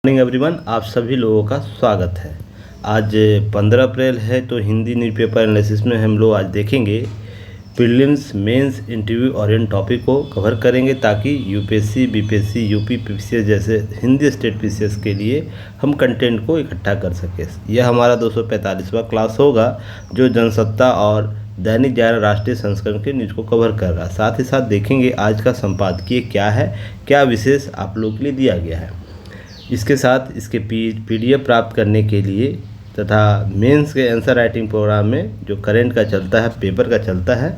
Morning everyone, आप सभी लोगों का स्वागत है। आज 15 अप्रैल है तो हिंदी न्यूज़ पेपर एनालिसिस में हम लोग आज देखेंगे prelims mains interview orient topic को कवर करेंगे ताकि यूपीएससी, बीपीएससी, यूपी पीसीएस जैसे हिंदी स्टेट पीसीएस के लिए हम कंटेंट को इकट्ठा कर सकें। यह हमारा 245वां क्लास होगा जो जनसत्ता और दैनिक जागरण राष्ट्रीय संस्करण के न्यूज़ को कवर कर रहा है। साथ ही साथ देखेंगे आज का संपादकीय क्या है, क्या विशेष आप लोग के लिए दिया गया है। इसके साथ इसके पीडीएफ प्राप्त करने के लिए तथा मेंस के आंसर राइटिंग प्रोग्राम में जो करंट का चलता है, पेपर का चलता है,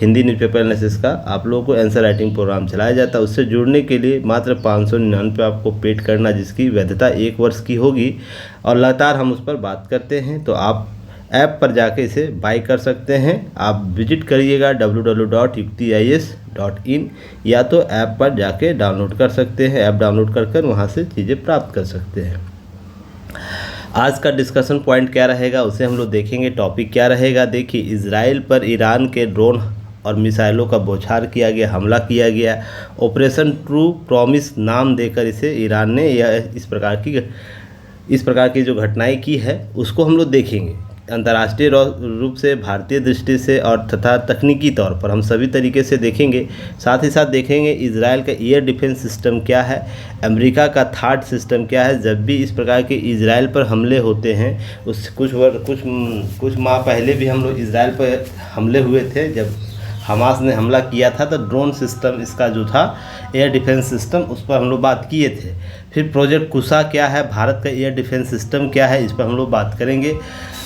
हिंदी न्यूज़पेपर एनालिसिस का आप लोगों को आंसर राइटिंग प्रोग्राम चलाया जाता है। उससे जुड़ने के लिए मात्र 599 आपको पेड करना, जिसकी वैधता 1 वर्ष की होगी और लगातार हम उस पर बात करते हैं। तो आप ऐप पर जाके इसे बाई कर सकते हैं। आप विजिट करिएगा www.yuktiis.in या तो ऐप पर जाके डाउनलोड कर सकते हैं। ऐप डाउनलोड कर वहाँ से चीज़ें प्राप्त कर सकते हैं। आज का डिस्कशन पॉइंट क्या रहेगा उसे हम लोग देखेंगे। टॉपिक क्या रहेगा, देखिए, इजराइल पर ईरान के ड्रोन और मिसाइलों का बौछार किया गया, हमला किया गया। ऑपरेशन ट्रू प्रॉमिस नाम देकर इसे ईरान ने इस प्रकार की जो घटनाएं की है उसको हम लोग देखेंगे। अंतर्राष्ट्रीय रूप से, भारतीय दृष्टि से और तथा तकनीकी तौर पर हम सभी तरीके से देखेंगे। साथ ही साथ देखेंगे इजराइल का एयर डिफेंस सिस्टम क्या है, अमेरिका का थार्ड सिस्टम क्या है। जब भी इस प्रकार के इजराइल पर हमले होते हैं, उस कुछ माह पहले भी हम लोग इजराइल पर हमले हुए थे। जब हमास ने हमला किया था तो ड्रोन सिस्टम इसका जो था एयर डिफेंस सिस्टम, उस पर हम लोग बात किए थे। फिर प्रोजेक्ट कुसा क्या है, भारत का एयर डिफेंस सिस्टम क्या है, इस पर हम लोग बात करेंगे।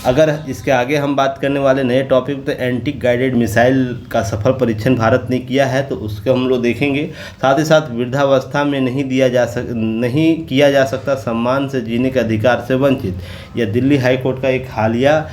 अगर इसके आगे हम बात करने वाले नए टॉपिक तो एंटी गाइडेड मिसाइल का सफल परीक्षण भारत ने किया है, तो उसको हम लोग देखेंगे। साथ ही साथ वृद्धावस्था में नहीं किया जा सकता सम्मान से जीने के अधिकार से वंचित, यह दिल्ली हाई कोर्ट का एक हालिया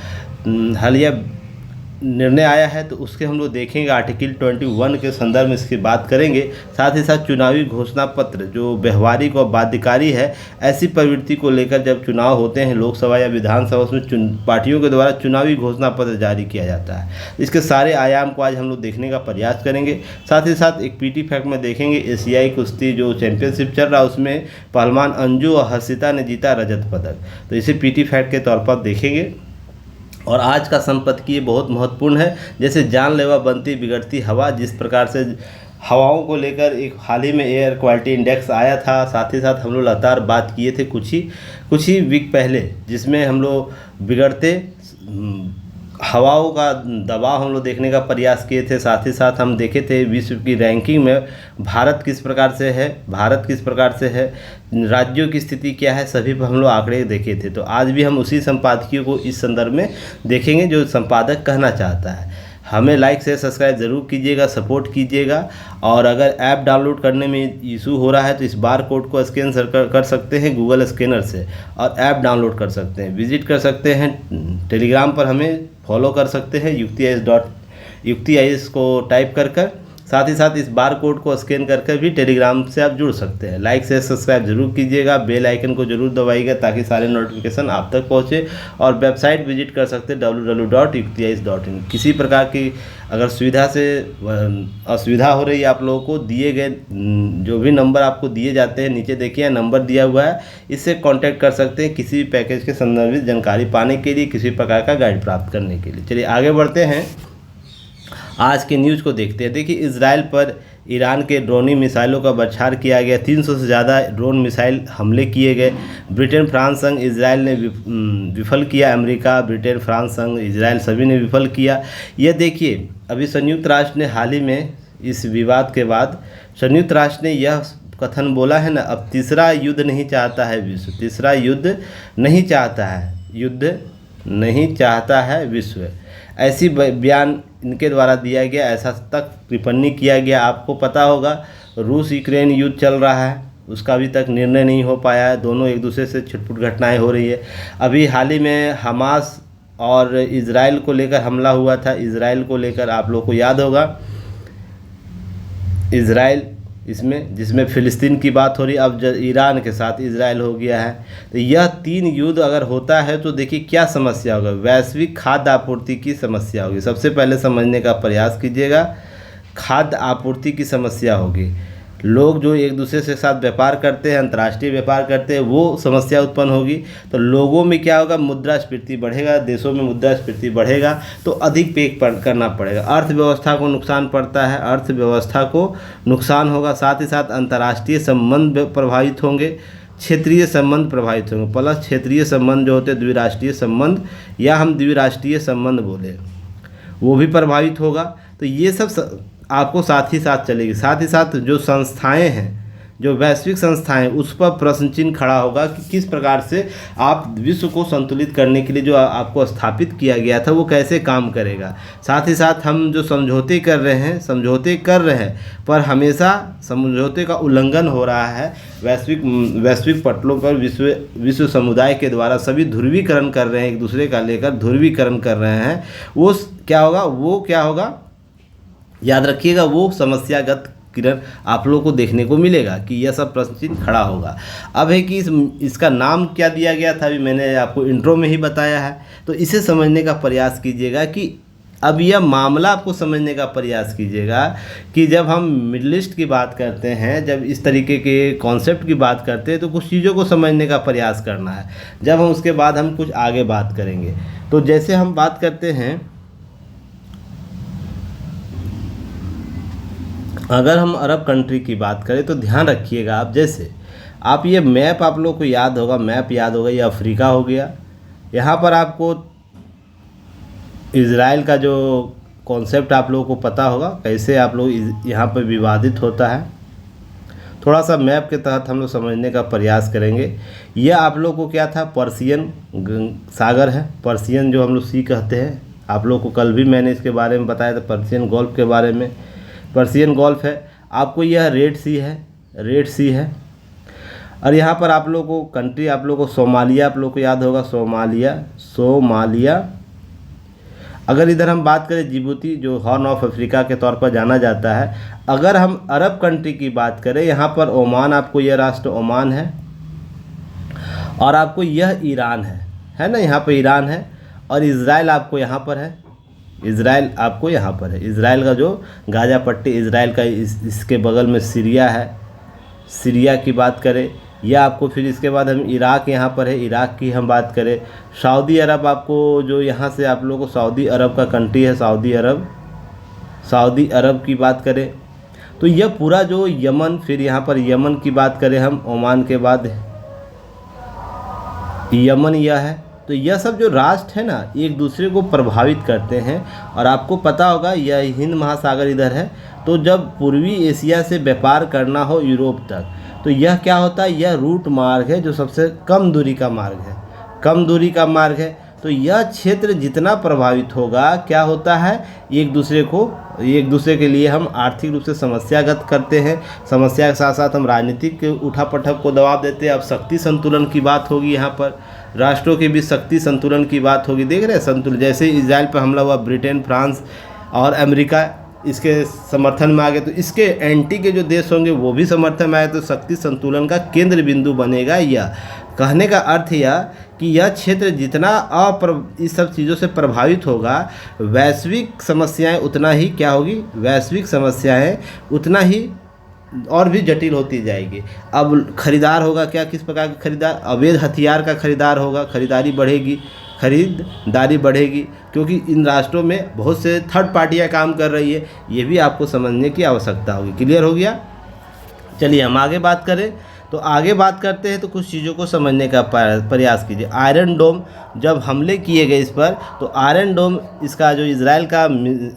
निर्णय आया है, तो उसके हम लोग देखेंगे। आर्टिकल 21 के संदर्भ में इसकी बात करेंगे। साथ ही साथ चुनावी घोषणा पत्र जो व्यवहारिक और बाध्यकारी है, ऐसी प्रवृत्ति को लेकर जब चुनाव होते हैं लोकसभा या विधानसभा, उसमें पार्टियों के द्वारा चुनावी घोषणा पत्र जारी किया जाता है। इसके सारे आयाम को आज हम लोग देखने का प्रयास करेंगे। साथ ही साथ एक पीटी फैक्ट में देखेंगे, एशियाई कुश्ती जो चैंपियनशिप चल रहा है उसमें पहलवान अंजू और हर्षिता ने जीता रजत पदक, तो इसे पीटी फैक्ट के तौर पर देखेंगे। और आज का संपादकीय बहुत महत्वपूर्ण है, जैसे जानलेवा बनती बिगड़ती हवा, जिस प्रकार से हवाओं को लेकर एक हाल ही में एयर क्वालिटी इंडेक्स आया था। साथ ही साथ हम लोग लगातार बात किए थे कुछ ही वीक पहले, जिसमें हम लोग बिगड़ते हवाओं का दबाव हम लोग देखने का प्रयास किए थे। साथ ही साथ हम देखे थे विश्व की रैंकिंग में भारत किस प्रकार से है, राज्यों की स्थिति क्या है, सभी पर हम लोग आंकड़े देखे थे। तो आज भी हम उसी संपादकीय को इस संदर्भ में देखेंगे जो संपादक कहना चाहता है। हमें लाइक शेयर सब्सक्राइब ज़रूर कीजिएगा, सपोर्ट कीजिएगा। और अगर ऐप डाउनलोड करने में इशू हो रहा है तो इस बार कोड को स्कैन कर सकते हैं गूगल स्कैनर से और ऐप डाउनलोड कर सकते हैं। विजिट कर सकते हैं, टेलीग्राम पर हमें फॉलो कर सकते हैं युक्तिआईएस को टाइप कर। साथ ही साथ इस बार कोड को स्कैन कर भी टेलीग्राम से आप जुड़ सकते हैं। लाइक शेयर सब्सक्राइब जरूर कीजिएगा, बेल आइकन को जरूर दबाइएगा ताकि सारे नोटिफिकेशन आप तक पहुंचे। और वेबसाइट विजिट कर सकते हैं www.yuktiis.in। किसी प्रकार की अगर असुविधा हो रही है आप लोगों को, दिए गए जो भी नंबर आपको दिए जाते हैं, नीचे देखिए नंबर दिया हुआ है, इससे कांटेक्ट कर सकते हैं किसी भी पैकेज के संबंधित जानकारी पाने के लिए, किसी प्रकार का गाइड प्राप्त करने के लिए। चलिए आगे बढ़ते हैं, आज के न्यूज़ को देखते हैं। देखिए, इजराइल पर ईरान के ड्रोनी मिसाइलों का बौछार किया गया, 300 से ज़्यादा ड्रोन मिसाइल हमले किए गए। ब्रिटेन, फ्रांस संग इजराइल ने विफल किया। अमेरिका, ब्रिटेन, फ्रांस संग इजराइल सभी ने विफल किया। यह देखिए, अभी संयुक्त राष्ट्र ने हाल ही में इस विवाद के बाद संयुक्त राष्ट्र ने यह कथन बोला है ना, अब तीसरा युद्ध नहीं चाहता है विश्व, तीसरा युद्ध नहीं चाहता है विश्व। ऐसी बयान इनके द्वारा दिया गया, ऐसा तक टिप्पणी किया गया। आपको पता होगा रूस यूक्रेन युद्ध चल रहा है, उसका अभी तक निर्णय नहीं हो पाया है। दोनों एक दूसरे से छिटपुट घटनाएं हो रही है। अभी हाल ही में हमास और इजराइल को लेकर हमला हुआ था। इजराइल को लेकर आप लोग को याद होगा, इजराइल जिसमें फ़िलिस्तीन की बात हो रही, अब ईरान के साथ इजराइल हो गया है। तो यह 3 युद्ध अगर होता है तो देखिए क्या समस्या होगा, वैश्विक खाद्य आपूर्ति की समस्या होगी। सबसे पहले समझने का प्रयास कीजिएगा, खाद्य आपूर्ति की समस्या होगी। लोग जो एक दूसरे के साथ व्यापार करते हैं, अंतर्राष्ट्रीय व्यापार करते हैं, वो समस्या उत्पन्न होगी। तो लोगों में क्या होगा, मुद्रास्फीति बढ़ेगा, देशों में मुद्रास्फीति बढ़ेगा तो अधिक पे करना पड़ेगा, अर्थव्यवस्था को नुकसान पड़ता है, अर्थव्यवस्था को नुकसान होगा। साथ ही साथ अंतर्राष्ट्रीय संबंध प्रभावित होंगे, क्षेत्रीय संबंध प्रभावित होंगे, प्लस क्षेत्रीय संबंध जो होते हैं द्विराष्ट्रीय संबंध या हम द्विराष्ट्रीय संबंध बोले, वो भी प्रभावित होगा। तो ये सब आपको साथ ही साथ चलेगी। साथ ही साथ जो संस्थाएं हैं, जो वैश्विक संस्थाएं, उस पर प्रश्न चिन्ह खड़ा होगा कि किस प्रकार से आप विश्व को संतुलित करने के लिए जो आपको स्थापित किया गया था वो कैसे काम करेगा। साथ ही साथ हम जो समझौते कर रहे हैं पर हमेशा समझौते का उल्लंघन हो रहा है। वैश्विक पटलों पर विश्व समुदाय के द्वारा सभी ध्रुवीकरण कर रहे हैं, एक दूसरे का लेकर ध्रुवीकरण कर रहे हैं। वो क्या होगा याद रखिएगा, वो समस्यागत किरण आप लोगों को देखने को मिलेगा कि यह सब प्रश्न चिन्ह खड़ा होगा। अब है कि इसका नाम क्या दिया गया था, अभी मैंने आपको इंट्रो में ही बताया है। तो इसे समझने का प्रयास कीजिएगा कि अब यह मामला आपको समझने का प्रयास कीजिएगा कि जब हम मिडिल ईस्ट की बात करते हैं, जब इस तरीके के कॉन्सेप्ट की बात करते हैं तो कुछ चीज़ों को समझने का प्रयास करना है। जब हम उसके बाद हम कुछ आगे बात करेंगे। तो जैसे हम बात करते हैं, अगर हम अरब कंट्री की बात करें तो ध्यान रखिएगा आप, जैसे आप ये मैप आप लोग को याद होगा, ये अफ्रीका हो गया। यहाँ पर आपको इज़राइल का जो कॉन्सेप्ट आप लोगों को पता होगा, कैसे आप लोग यहाँ पर विवादित होता है। थोड़ा सा मैप के तहत हम लोग समझने का प्रयास करेंगे। यह आप लोग को क्या था, पर्शियन सागर है, पर्शियन जो हम लोग सी कहते हैं। आप लोग को कल भी मैंने इसके बारे में बताया था, पर्शियन गोल्फ के बारे में। पर्शियन गोल्फ है, आपको यह रेड सी है। और यहाँ पर आप लोग को कंट्री, आप लोग को सोमालिया, आप लोग को याद होगा, सोमालिया। अगर इधर हम बात करें जिबूती, जो हॉर्न ऑफ अफ्रीका के तौर पर जाना जाता है। अगर हम अरब कंट्री की बात करें, यहाँ पर ओमान, आपको यह राष्ट्र ओमान है, और आपको यह ईरान है ना, यहाँ पर ईरान है। और इज़राइल आपको यहाँ पर है, इज़राइल का जो गाजा पट्टी, इज़राइल का इसके बगल में सीरिया है। सीरिया की बात करें, या आपको फिर इसके बाद हम इराक यहाँ पर है, इराक की हम बात करें। सऊदी अरब, आपको जो यहाँ से आप लोगों को सऊदी अरब का कंट्री है, सऊदी अरब की बात करें तो यह पूरा जो यमन, फिर यहाँ पर यमन की बात करें हम, ओमान के बाद यमन यह है। तो यह सब जो राष्ट्र है ना, एक दूसरे को प्रभावित करते हैं। और आपको पता होगा यह हिंद महासागर इधर है। तो जब पूर्वी एशिया से व्यापार करना हो यूरोप तक, तो यह क्या होता है, यह रूट मार्ग है जो सबसे कम दूरी का मार्ग है। तो यह क्षेत्र जितना प्रभावित होगा, क्या होता है, एक दूसरे के लिए हम आर्थिक रूप से समस्यागत करते हैं। समस्या के साथ साथ हम राजनीतिक उठापटक को दबाव देते हैं। अब शक्ति संतुलन की बात होगी, यहाँ पर राष्ट्रों के बीच शक्ति संतुलन की बात होगी। देख रहे हैं संतुलन, जैसे इजराइल पर हमला हुआ, ब्रिटेन, फ्रांस और अमेरिका इसके समर्थन में आ गए, तो इसके एंटी के जो देश होंगे वो भी समर्थन में आए, तो शक्ति संतुलन का केंद्र बिंदु बनेगा। यह कहने का अर्थ यह कि यह क्षेत्र जितना इस सब चीज़ों से प्रभावित होगा, वैश्विक समस्याएं उतना ही क्या होगी, उतना ही और भी जटिल होती जाएगी। अब खरीदार होगा क्या, किस प्रकार का खरीदार, अवैध हथियार का खरीदार होगा, खरीदारी बढ़ेगी, क्योंकि इन राष्ट्रों में बहुत से थर्ड पार्टियां काम कर रही है। ये भी आपको समझने की आवश्यकता होगी। क्लियर हो गया? चलिए हम आगे बात करें। तो आगे बात करते हैं तो कुछ चीज़ों को समझने का प्रयास कीजिए। आयरन डोम जब हमले किए गए इस पर, तो आयरन डोम इसका जो इजराइल का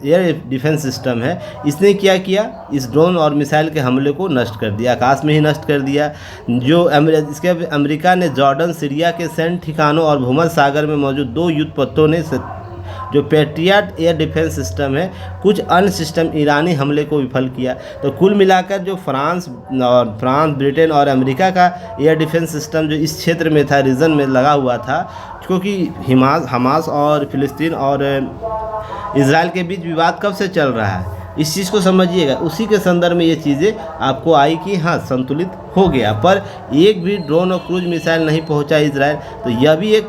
एयर डिफेंस सिस्टम है, इसने क्या किया, इस ड्रोन और मिसाइल के हमले को नष्ट कर दिया, आकाश में ही नष्ट कर दिया। जो इसके अमेरिका ने जॉर्डन, सीरिया के सैन्य ठिकानों और भूमध्य सागर में मौजूद 2 युद्ध पोतों ने जो पेट्रियट एयर डिफेंस सिस्टम है, कुछ अन्य सिस्टम ईरानी हमले को विफल किया। तो कुल मिलाकर जो फ्रांस, ब्रिटेन और अमेरिका का एयर डिफेंस सिस्टम जो इस क्षेत्र में था, रीजन में लगा हुआ था, क्योंकि हमास और फिलिस्तीन और इजराइल के बीच विवाद कब से चल रहा है, इस चीज़ को समझिएगा। उसी के संदर्भ में ये चीज़ें आपको आई कि हाँ संतुलित हो गया, पर एक भी ड्रोन और क्रूज मिसाइल नहीं पहुंचा इजराइल। तो यह भी एक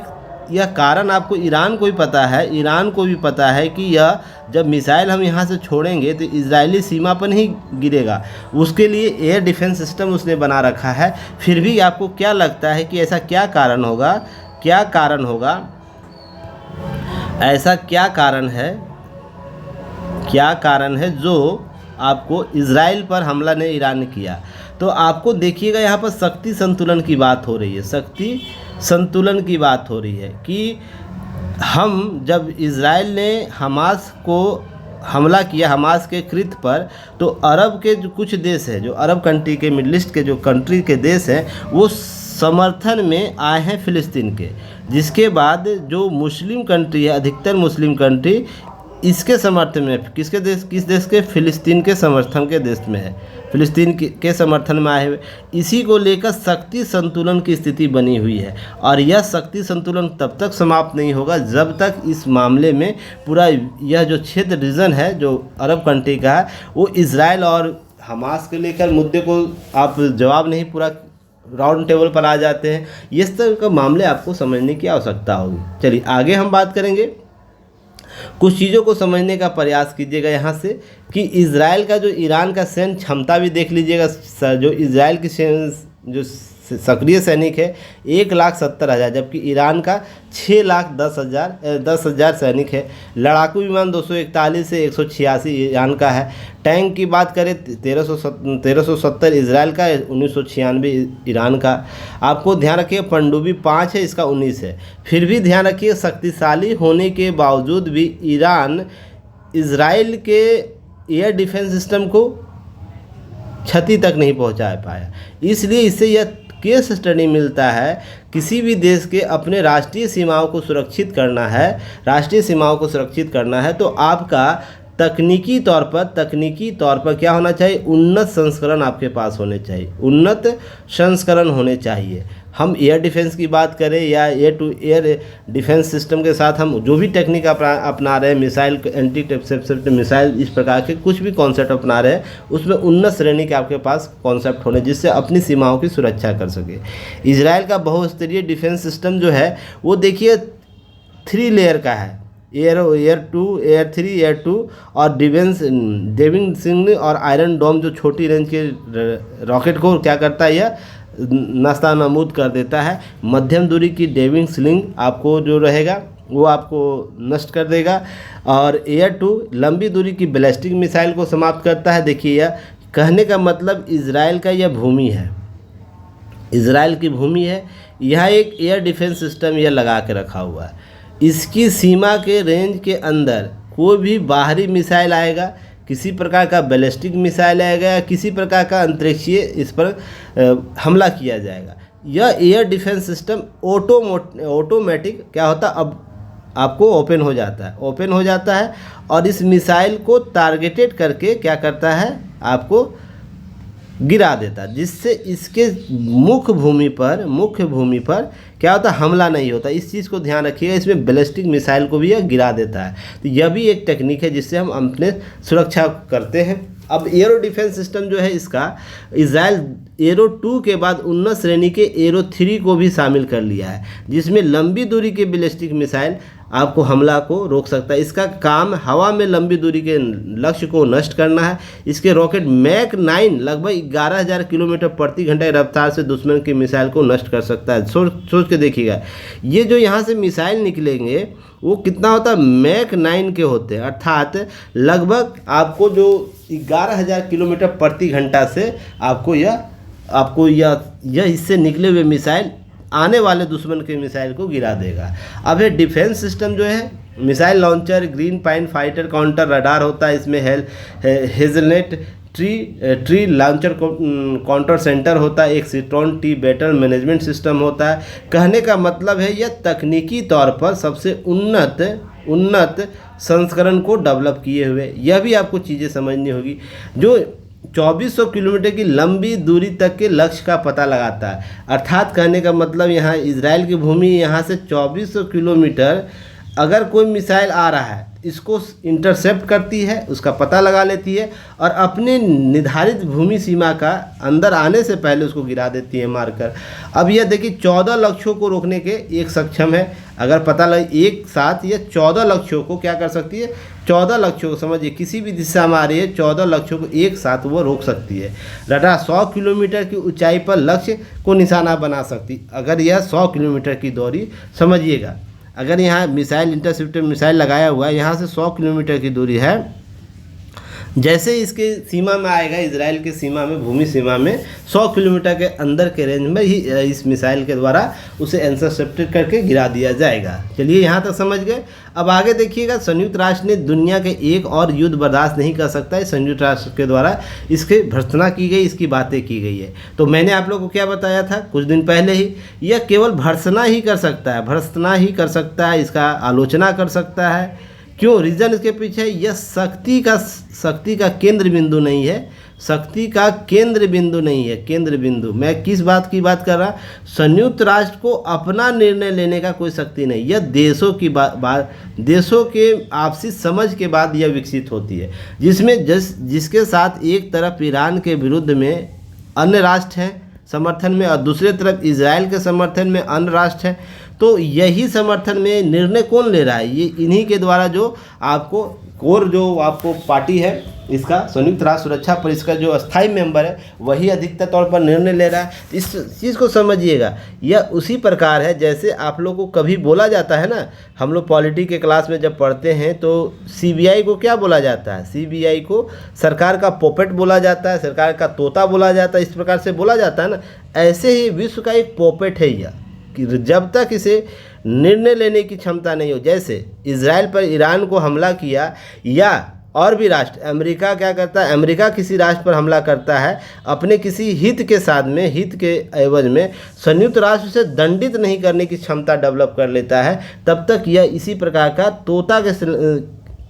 यह कारण आपको ईरान को भी पता है, ईरान को भी पता है कि यह जब मिसाइल हम यहाँ से छोड़ेंगे तो इजरायली सीमा पर नहीं गिरेगा, उसके लिए एयर डिफेंस सिस्टम उसने बना रखा है। फिर भी आपको क्या लगता है कि ऐसा क्या कारण होगा, क्या कारण होगा, ऐसा क्या कारण है, क्या कारण है जो आपको इजराइल पर हमला ने ईरान ने किया? तो आपको देखिएगा यहाँ पर शक्ति संतुलन की बात हो रही है, शक्ति संतुलन की बात हो रही है कि हम जब इजराइल ने हमास को हमला किया, हमास के कृत्य पर, तो अरब के जो कुछ देश हैं, जो अरब कंट्री के, मिडल ईस्ट के जो कंट्री के देश हैं, वो समर्थन में आए हैं फ़िलिस्तीन के। जिसके बाद जो मुस्लिम कंट्री है, अधिकतर मुस्लिम कंट्री इसके समर्थन में, किसके देश, किस देश के? फ़िलिस्तीन के समर्थन के देश में है, फ़िलिस्तीन के समर्थन में आए हुए। इसी को लेकर शक्ति संतुलन की स्थिति बनी हुई है, और यह शक्ति संतुलन तब तक समाप्त नहीं होगा जब तक इस मामले में पूरा यह जो क्षेत्र रीजन है जो अरब कंट्री का है, वो इजराइल और हमास के लेकर मुद्दे को आप जवाब नहीं पूरा राउंड टेबल पर आ जाते हैं। इस तरह का मामले आपको समझने की आवश्यकता होगी। चलिए आगे हम बात करेंगे, कुछ चीज़ों को समझने का प्रयास कीजिएगा यहाँ से कि इजराइल का जो ईरान का सैन्य क्षमता भी देख लीजिएगा। जो इजराइल की जो सक्रिय सैनिक है 1,70,000, जबकि ईरान का 6,10,000 सैनिक है। लड़ाकू विमान 241 से 186 ईरान का है। टैंक की बात करें 1370 इजराइल का, 1996 ईरान का। आपको ध्यान रखिए पनडुब्बी 5 है, इसका 19 है। फिर भी ध्यान रखिए शक्तिशाली होने के बावजूद भी ईरान इजराइल के एयर डिफेंस सिस्टम को क्षति तक नहीं पहुंचा पाया। इसलिए इससे यह केस स्टडी मिलता है, किसी भी देश के अपने राष्ट्रीय सीमाओं को सुरक्षित करना है, राष्ट्रीय सीमाओं को सुरक्षित करना है, तो आपका तकनीकी तौर पर क्या होना चाहिए? उन्नत संस्करण आपके पास होने चाहिए, उन्नत संस्करण होने चाहिए। हम एयर डिफेंस की बात करें या air to air defence system के साथ हम जो भी टेक्निक अपना रहे हैं, मिसाइल, एंटी इंटरसेप्टर मिसाइल, इस प्रकार के कुछ भी कॉन्सेप्ट अपना रहे हैं, उसमें उन्नत श्रेणी के आपके पास कॉन्सेप्ट होने जिससे अपनी सीमाओं की सुरक्षा कर सके। इजराइल का बहुस्तरीय डिफेंस सिस्टम जो है वो देखिए 3 लेयर का है, एयर 2, एयर 3, एयर 2 और डेविंग सिंह और आयरन डोम जो छोटी रेंज के रॉकेट को क्या करता है, यह नास्ता नमूद कर देता है। मध्यम दूरी की डेविंग स्लिंग आपको जो रहेगा वो आपको नष्ट कर देगा, और एयर 2 लंबी दूरी की बैलिस्टिक मिसाइल को समाप्त करता है। देखिए यह कहने का मतलब इजराइल का यह भूमि है, इजराइल की भूमि है, यह एक एयर डिफेंस सिस्टम यह लगा के रखा हुआ है। इसकी सीमा के रेंज के अंदर कोई भी बाहरी मिसाइल आएगा, किसी प्रकार का बैलिस्टिक मिसाइल आएगा या किसी प्रकार का अंतरिक्षीय इस पर हमला किया जाएगा, यह एयर डिफेंस सिस्टम ऑटोमेटिक क्या होता है, अब आपको ओपन हो जाता है और इस मिसाइल को टारगेटेड करके क्या करता है, आपको गिरा देता है, जिससे इसके मुख्य भूमि पर क्या होता है, हमला नहीं होता। इस चीज़ को ध्यान रखिएगा, इसमें बैलिस्टिक मिसाइल को भी यह गिरा देता है। तो यह भी एक टेक्निक है जिससे हम अपने सुरक्षा करते हैं। अब एरो डिफेंस सिस्टम जो है इसका इजराइल एरो 2 के बाद उन्नत श्रेणी के एरो 3 को भी शामिल कर लिया है, जिसमें लंबी दूरी के बैलिस्टिक मिसाइल आपको हमला को रोक सकता है। इसका काम हवा में लंबी दूरी के लक्ष्य को नष्ट करना है। इसके रॉकेट मैक 9 लगभग 11,000 किलोमीटर प्रति घंटे रफ्तार से दुश्मन की मिसाइल को नष्ट कर सकता है। सोच के देखिएगा, ये जो यहाँ से मिसाइल निकलेंगे वो कितना होता है, मैक 9 के होते हैं, अर्थात लगभग आपको जो 11,000 किलोमीटर प्रति घंटा से आपको यह इससे निकले हुए मिसाइल आने वाले दुश्मन के मिसाइल को गिरा देगा। अब ये डिफेंस सिस्टम जो है, missile launcher, green pine fighter counter radar होता है, इसमें hazelnut tree launcher counter centre होता है, एक citron tree battle management system होता है। कहने का मतलब है यह तकनीकी तौर पर सबसे उन्नत संस्करण को डेवलप किए हुए, यह भी आपको चीज़ें समझनी होगी, जो 2400 किलोमीटर की लंबी दूरी तक के लक्ष्य का पता लगाता है। अर्थात कहने का मतलब यहाँ इजराइल की भूमि यहाँ से 2400 किलोमीटर अगर कोई मिसाइल आ रहा है, इसको इंटरसेप्ट करती है, उसका पता लगा लेती है और अपने निर्धारित भूमि सीमा का अंदर आने से पहले उसको गिरा देती है मारकर। अब यह देखिए 14 लक्ष्यों को रोकने के एक सक्षम है। अगर पता लगे एक साथ यह 14 लक्ष्यों को क्या कर सकती है, 14 लक्ष्यों को समझिए किसी भी दिशा में आ रही है 14 लक्ष्यों को एक साथ वो रोक सकती है। रडार 100 किलोमीटर की ऊंचाई पर लक्ष्य को निशाना बना सकती। अगर यह 100 किलोमीटर की दूरी समझिएगा, अगर यहाँ मिसाइल इंटरसेप्टर मिसाइल लगाया हुआ है, यहाँ से 100 किलोमीटर की दूरी है, जैसे इसके सीमा में आएगा, इजराइल के सीमा में, भूमि सीमा में 100 किलोमीटर के अंदर के रेंज में ही इस मिसाइल के द्वारा उसे इंटरसेप्ट करके गिरा दिया जाएगा। चलिए यहाँ तक समझ गए। अब आगे देखिएगा, संयुक्त राष्ट्र ने दुनिया के एक और युद्ध बर्दाश्त नहीं कर सकता है। संयुक्त राष्ट्र के द्वारा इसके भर्त्सना की गई, इसकी बातें की गई है। तो मैंने आप लोगों को क्या बताया था कुछ दिन पहले ही, यह केवल भर्त्सना ही कर सकता है, भर्त्सना ही कर सकता है, इसका आलोचना कर सकता है। क्यों? रीज़न इसके पीछे, यह शक्ति का केंद्र बिंदु नहीं है, शक्ति का केंद्र बिंदु नहीं है। केंद्र बिंदु, मैं किस बात की बात कर रहा, संयुक्त राष्ट्र को अपना निर्णय लेने का कोई शक्ति नहीं, यह देशों की देशों के आपसी समझ के बाद यह विकसित होती है, जिसमें जिसके साथ एक तरफ ईरान के विरुद्ध में अन्य राष्ट्र हैं समर्थन में और दूसरे तरफ इजराइल के समर्थन में अन्य राष्ट्र हैं। तो यही समर्थन में निर्णय कौन ले रहा है, ये इन्हीं के द्वारा जो आपको कोर जो आपको पार्टी है, इसका संयुक्त राष्ट्र सुरक्षा परिषद का जो अस्थायी मेंबर है वही अधिकतर तौर पर निर्णय ले रहा है। इस चीज़ को समझिएगा, यह उसी प्रकार है जैसे आप लोगों को कभी बोला जाता है ना, हम लोग पॉलिटी के क्लास में जब पढ़ते हैं तो सीबीआई को क्या बोला जाता है, सीबीआई को सरकार का पोपेट बोला जाता है, सरकार का तोता बोला जाता है, इस प्रकार से बोला जाता है ना। ऐसे ही विश्व का एक पोपेट है यह, कि जब तक इसे निर्णय लेने की क्षमता नहीं हो, जैसे इजराइल पर ईरान को हमला किया या और भी राष्ट्र, अमेरिका क्या करता है, अमेरिका किसी राष्ट्र पर हमला करता है अपने किसी हित के साथ में, हित के एवज में संयुक्त राष्ट्र से दंडित नहीं करने की क्षमता डेवलप कर लेता है, तब तक यह इसी प्रकार का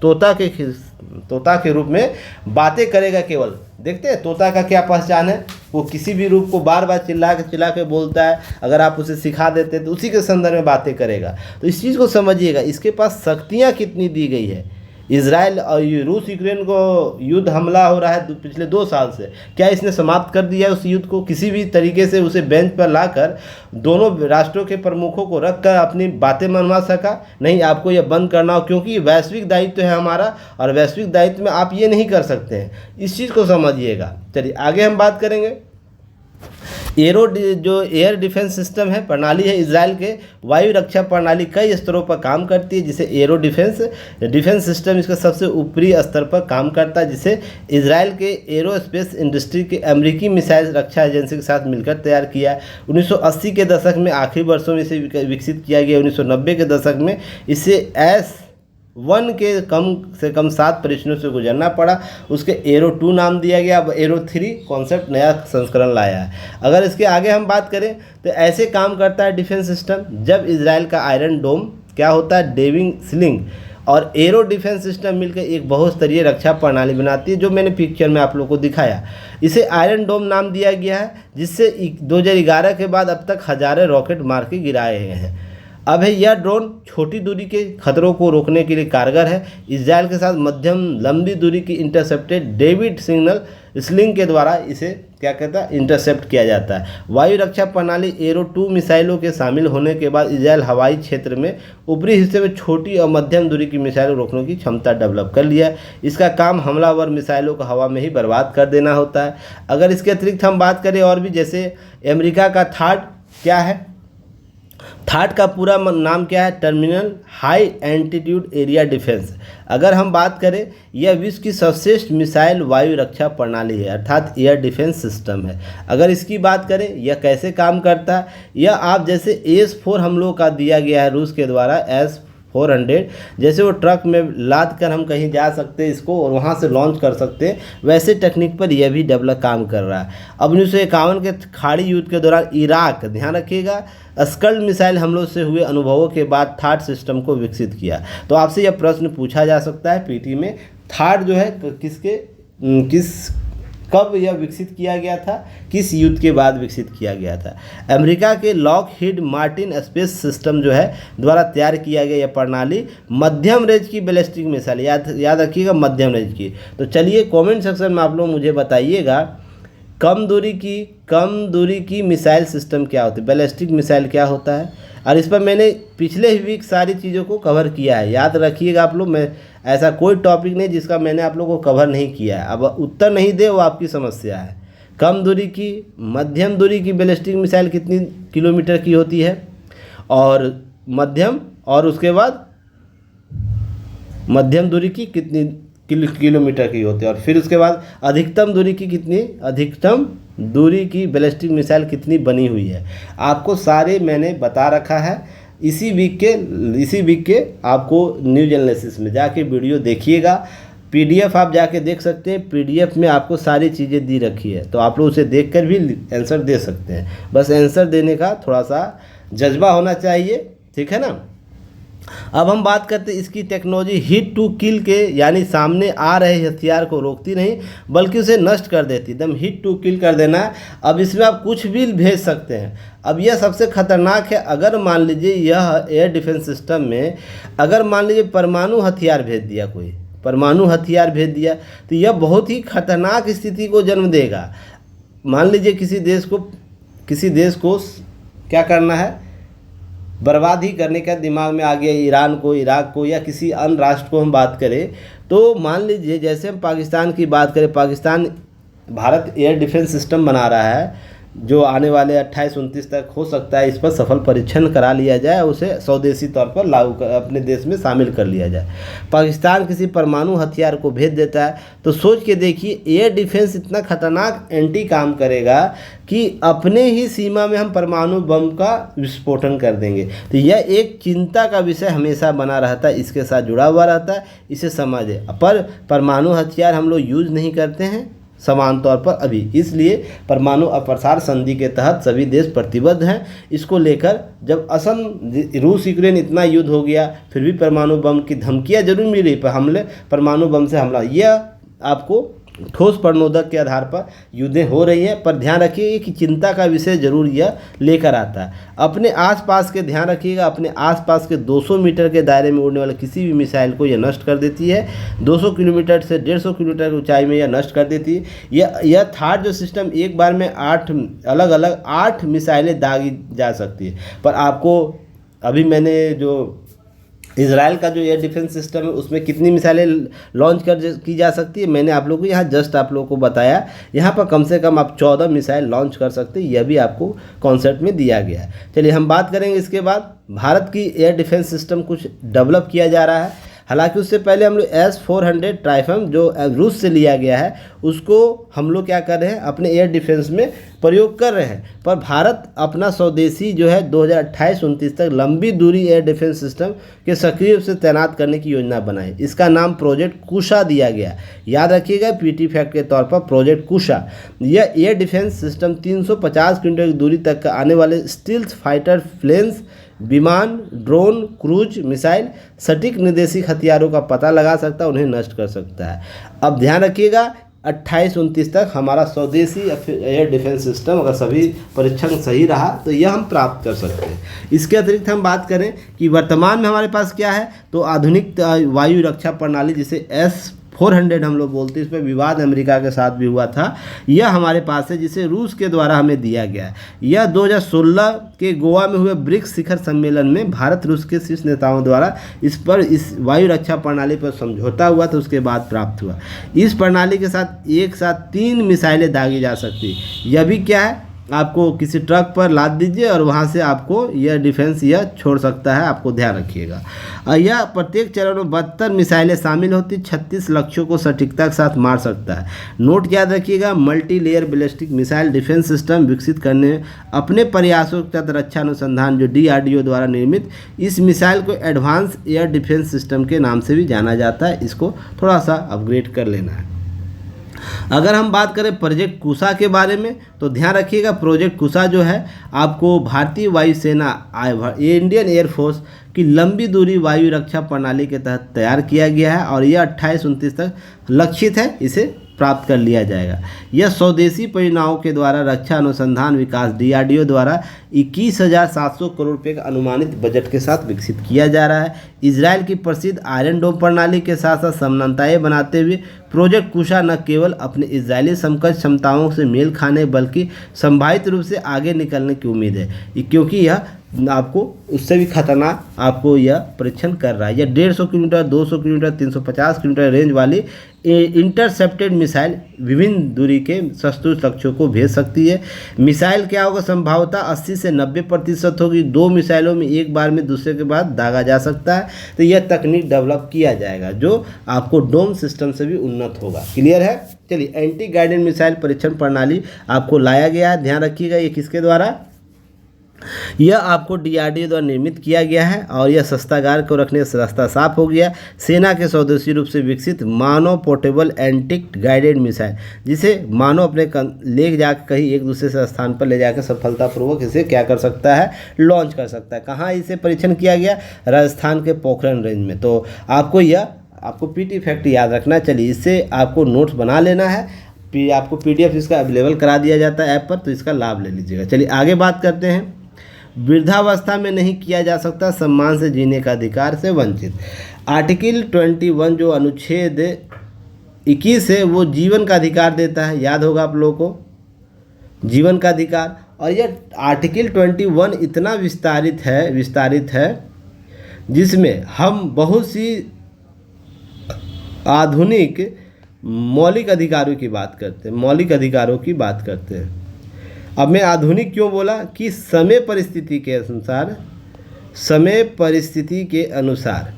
तोता के रूप में बातें करेगा। केवल देखते हैं तोता का क्या पहचान है, वो किसी भी रूप को बार बार चिल्ला के बोलता है, अगर आप उसे सिखा देते तो उसी के संदर्भ में बातें करेगा। तो इस चीज़ को समझिएगा, इसके पास शक्तियाँ कितनी दी गई है। इजराइल और रूस यूक्रेन को युद्ध हमला हो रहा है पिछले 2 साल से, क्या इसने समाप्त कर दिया है उस युद्ध को? किसी भी तरीके से उसे बेंच पर लाकर दोनों राष्ट्रों के प्रमुखों को रखकर अपनी बातें मनवा सका? नहीं, आपको यह बंद करना हो, क्योंकि वैश्विक दायित्व है हमारा और वैश्विक दायित्व में आप ये नहीं कर सकते हैं। इस चीज़ को समझिएगा। चलिए आगे हम बात करेंगे। जो एयर डिफेंस सिस्टम है, प्रणाली है इजराइल के वायु रक्षा प्रणाली कई स्तरों पर काम करती है, जिसे एरो डिफेंस सिस्टम इसका सबसे ऊपरी स्तर पर काम करता है, जिसे इजराइल के एरोस्पेस इंडस्ट्री के अमेरिकी मिसाइल रक्षा एजेंसी के साथ मिलकर तैयार किया है। 1980 के दशक में आखिरी वर्षों में इसे विकसित किया गया। 1990 के दशक में इसे S1 के कम से कम 7 परीक्षणों से गुजरना पड़ा, उसके एरो 2 नाम दिया गया। अब एरो 3 कॉन्सेप्ट नया संस्करण लाया है। अगर इसके आगे हम बात करें तो ऐसे काम करता है डिफेंस सिस्टम, जब इजराइल का आयरन डोम क्या होता है, डेविंग स्लिंग और एरो डिफेंस सिस्टम मिलकर एक बहुस्तरीय रक्षा प्रणाली बनाती है, जो मैंने पिक्चर में आप लोगों को दिखाया। इसे आयरन डोम नाम दिया गया है, जिससे 2011 के बाद अब तक हजारों रॉकेट मार के गिराए गए हैं। अब है यह ड्रोन छोटी दूरी के खतरों को रोकने के लिए कारगर है। इजराइल के साथ मध्यम लंबी दूरी की इंटरसेप्टेड डेविड सिग्नल स्लिंग के द्वारा इसे क्या कहता है, इंटरसेप्ट किया जाता है। वायु रक्षा प्रणाली एरो 2 मिसाइलों के शामिल होने के बाद इजराइल हवाई क्षेत्र में ऊपरी हिस्से में छोटी और मध्यम दूरी की मिसाइलों रोकने की क्षमता डेवलप कर लिया है। इसका काम हमलावर मिसाइलों को हवा में ही बर्बाद कर देना होता है। अगर इसके अतिरिक्त हम बात करें और भी, जैसे अमेरिका का थार्ड क्या है, थार्ड का पूरा नाम क्या है, terminal high altitude area defence. अगर हम बात करें, यह विश्व की सर्वश्रेष्ठ मिसाइल वायु रक्षा प्रणाली है, अर्थात एयर डिफेंस सिस्टम है। अगर इसकी बात करें यह कैसे काम करता है, यह आप जैसे S4 हम लोग का दिया गया है रूस के द्वारा S-400, जैसे वो ट्रक में लाद कर हम कहीं जा सकते हैं इसको और वहाँ से लॉन्च कर सकते हैं, वैसे टेक्निक पर यह भी डेवलप काम कर रहा है। अब 1951 के खाड़ी युद्ध के दौरान इराक, ध्यान रखिएगा, स्कल्ड मिसाइल हमलों से हुए अनुभवों के बाद थार्ड सिस्टम को विकसित किया। तो आपसे यह प्रश्न पूछा जा सकता है पीटी में, थार्ड जो है किस कब यह विकसित किया गया था, किस युद्ध के बाद विकसित किया गया था? अमेरिका के लॉकहीड मार्टिन स्पेस सिस्टम जो है द्वारा तैयार किया गया यह प्रणाली मध्यम रेंज की बैलिस्टिक मिसाइल, याद रखिएगा मध्यम रेंज की। तो चलिए कमेंट सेक्शन में आप लोग मुझे बताइएगा कम दूरी की मिसाइल सिस्टम क्या होती है, बैलिस्टिक मिसाइल क्या होता है। और इस पर मैंने पिछले ही वीक सारी चीज़ों को कवर किया है, याद रखिएगा आप लोग। मैं ऐसा कोई टॉपिक नहीं जिसका मैंने आप लोगों को कवर नहीं किया है। अब उत्तर नहीं दे वो आपकी समस्या है। कम दूरी की, मध्यम दूरी की बैलिस्टिक मिसाइल कितनी किलोमीटर की होती है, और मध्यम, और उसके बाद मध्यम दूरी की कितनी किलोमीटर की होती है, और फिर उसके बाद अधिकतम दूरी की बैलिस्टिक मिसाइल कितनी बनी हुई है। आपको सारे मैंने बता रखा है। इसी वीक के आपको न्यूज एनालिसिस में जाके वीडियो देखिएगा। पीडीएफ आप जाके देख सकते हैं, पीडीएफ में आपको सारी चीज़ें दी रखी है, तो आप लोग उसे देखकर भी आंसर दे सकते हैं। बस आंसर देने का थोड़ा सा जज्बा होना चाहिए, ठीक है ना। अब हम बात करते हैं इसकी टेक्नोलॉजी हिट टू किल के, यानी सामने आ रहे हथियार को रोकती नहीं बल्कि उसे नष्ट कर देती, एकदम हिट टू किल कर देना है। अब इसमें आप कुछ भी भेज सकते हैं। अब यह सबसे खतरनाक है। अगर मान लीजिए यह एयर डिफेंस सिस्टम में अगर मान लीजिए परमाणु हथियार भेज दिया, कोई परमाणु हथियार भेज दिया, तो यह बहुत ही खतरनाक स्थिति को जन्म देगा। मान लीजिए किसी देश को क्या करना है, बर्बाद ही करने का दिमाग में आ गया, ईरान को, इराक को, या किसी अन्य राष्ट्र को हम बात करें, तो मान लीजिए जैसे हम पाकिस्तान की बात करें, भारत एयर डिफेंस सिस्टम बना रहा है जो आने वाले 28-29 तक हो सकता है इस पर सफल परीक्षण करा लिया जाए, उसे स्वदेशी तौर पर अपने देश में शामिल कर लिया जाए। पाकिस्तान किसी परमाणु हथियार को भेज देता है, तो सोच के देखिए एयर डिफेंस इतना खतरनाक एंटी काम करेगा कि अपने ही सीमा में हम परमाणु बम का विस्फोटन कर देंगे। तो यह एक चिंता का विषय हमेशा बना रहता है, इसके साथ जुड़ा हुआ रहता है, इसे समझे। पर परमाणु हथियार हम लोग यूज नहीं करते हैं समान तौर पर अभी, इसलिए परमाणु अप्रसार संधि के तहत सभी देश प्रतिबद्ध हैं। इसको लेकर जब रूस यूक्रेन इतना युद्ध हो गया, फिर भी परमाणु बम की धमकियां जरूर मिली, पर परमाणु बम से हमला, यह आपको ठोस प्रणोदक के आधार पर युद्धें हो रही हैं। पर ध्यान रखिए कि चिंता का विषय जरूर यह लेकर आता है। अपने आसपास के ध्यान रखिएगा, अपने आसपास के 200 मीटर के दायरे में उड़ने वाले किसी भी मिसाइल को यह नष्ट कर देती है। 200 किलोमीटर से 150 किलोमीटर की ऊंचाई में यह नष्ट कर देती है। यह थार्ड जो सिस्टम एक बार में 8 मिसाइलें दागी जा सकती है। पर आपको अभी मैंने जो इजराइल का जो एयर डिफेंस सिस्टम है उसमें कितनी मिसाइलें लॉन्च की जा सकती है, मैंने आप लोगों को यहाँ जस्ट आप लोगों को बताया। यहाँ पर कम से कम आप 14 मिसाइल लॉन्च कर सकते हैं, यह भी आपको कॉन्सेप्ट में दिया गया है। चलिए हम बात करेंगे इसके बाद भारत की एयर डिफेंस सिस्टम कुछ डेवलप किया जा रहा है। हालांकि उससे पहले हम लोग S-400 ट्राइफम जो रूस से लिया गया है उसको हम लोग क्या कर रहे हैं, अपने एयर डिफेंस में प्रयोग कर रहे हैं। पर भारत अपना स्वदेशी जो है 2028-29 तक लंबी दूरी एयर डिफेंस सिस्टम के सक्रिय रूप से तैनात करने की योजना बनाई। इसका नाम प्रोजेक्ट कुशा दिया गया, याद रखिएगा PT फैक्ट के तौर पर प्रोजेक्ट कुशा। यह एयर डिफेंस सिस्टम 350 किलोमीटर की दूरी तक आने वाले स्टील्थ फाइटर प्लेन्स, विमान, ड्रोन, क्रूज मिसाइल, सटीक निर्देशित हथियारों का पता लगा सकता है, उन्हें नष्ट कर सकता है। अब ध्यान रखिएगा 28-29 तक हमारा स्वदेशी एयर डिफेंस सिस्टम अगर सभी परीक्षण सही रहा तो यह हम प्राप्त कर सकते हैं। इसके अतिरिक्त हम बात करें कि वर्तमान में हमारे पास क्या है, तो आधुनिक वायु रक्षा प्रणाली जिसे S-400 हम लोग बोलते हैं, इस पर विवाद अमेरिका के साथ भी हुआ था, यह हमारे पास है जिसे रूस के द्वारा हमें दिया गया है। यह 2016 के गोवा में हुए ब्रिक्स शिखर सम्मेलन में भारत रूस के शीर्ष नेताओं द्वारा इस वायु रक्षा प्रणाली पर समझौता हुआ था, उसके बाद प्राप्त हुआ। इस प्रणाली के साथ एक साथ 3 मिसाइलें दागी जा सकती। यह भी क्या है, आपको किसी ट्रक पर लाद दीजिए और वहां से आपको यह डिफेंस यह छोड़ सकता है, आपको ध्यान रखिएगा। यह प्रत्येक चरण में 72 मिसाइलें शामिल होती, 36 लक्ष्यों को सटीकता के साथ मार सकता है। नोट याद रखिएगा, multi layer ballistic missile defence system विकसित करने में अपने प्रयासों के तहत रक्षा अनुसंधान जो DRDO द्वारा निर्मित इस मिसाइल को एडवांस एयर डिफेंस सिस्टम के नाम से भी जाना जाता है। इसको थोड़ा सा अपग्रेड कर लेना है। अगर हम बात करें प्रोजेक्ट कुशा के बारे में तो ध्यान रखिएगा, प्रोजेक्ट कुशा जो है आपको भारतीय वायुसेना इंडियन एयरफोर्स की लंबी दूरी वायु रक्षा प्रणाली के तहत तैयार किया गया है और यह 28-29 तक लक्षित है इसे प्राप्त कर लिया जाएगा। यह स्वदेशी परियोजनाओं के द्वारा रक्षा अनुसंधान विकास DRDO द्वारा 21,700 करोड़ रुपये का अनुमानित बजट के साथ विकसित किया जा रहा है। इजराइल की प्रसिद्ध आयरन डोम प्रणाली के साथ साथ समानताएं बनाते हुए प्रोजेक्ट कुशा न केवल अपने इजरायली समकक्ष क्षमताओं से मेल खाने बल्कि संभावित रूप से आगे निकलने की उम्मीद है, क्योंकि यह आपको उससे भी खतरनाक आपको यह परीक्षण कर रहा है। यह 150 किलोमीटर, 200 किलोमीटर, 350 किलोमीटर रेंज वाली इंटरसेप्टेड मिसाइल विभिन्न दूरी के शत्रु लक्ष्यों को भेज सकती है। मिसाइल क्या होगा, संभावतः 80 से 90% होगी। 2 मिसाइलों में एक बार में दूसरे के बाद दागा जा सकता है। तो यह तकनीक डेवलप किया जाएगा जो आपको डोम सिस्टम से भी उन्नत होगा। क्लियर है। चलिए, एंटी गाइडेड मिसाइल परीक्षण प्रणाली आपको लाया गया है। ध्यान रखिएगा, ये किसके द्वारा, यह आपको DRDO द्वारा निर्मित किया गया है और यह शस्त्रागार को रखने से रास्ता साफ हो गया। सेना के स्वदेशी रूप से विकसित मानव पोर्टेबल एंटी गाइडेड मिसाइल, जिसे मानव अपने ले जाकर कहीं एक दूसरे से स्थान पर ले जाकर सफलतापूर्वक इसे क्या कर सकता है, लॉन्च कर सकता है। कहाँ इसे परीक्षण किया गया, राजस्थान के पोखरण रेंज में। तो आपको PT फैक्ट याद रखना। चलिए, इससे आपको नोट्स बना लेना है। आपको PDF इसका अवेलेबल करा दिया जाता है ऐप पर, तो इसका लाभ ले लीजिएगा। चलिए आगे बात करते हैं। वृद्धावस्था में नहीं किया जा सकता सम्मान से जीने का अधिकार से वंचित। आर्टिकल 21 जो अनुच्छेद 21 है वो जीवन का अधिकार देता है, याद होगा आप लोगों को, जीवन का अधिकार। और यह आर्टिकल 21 इतना विस्तारित है जिसमें हम बहुत सी आधुनिक मौलिक अधिकारों की बात करते हैं। अब मैं आधुनिक क्यों बोला कि समय परिस्थिति के अनुसार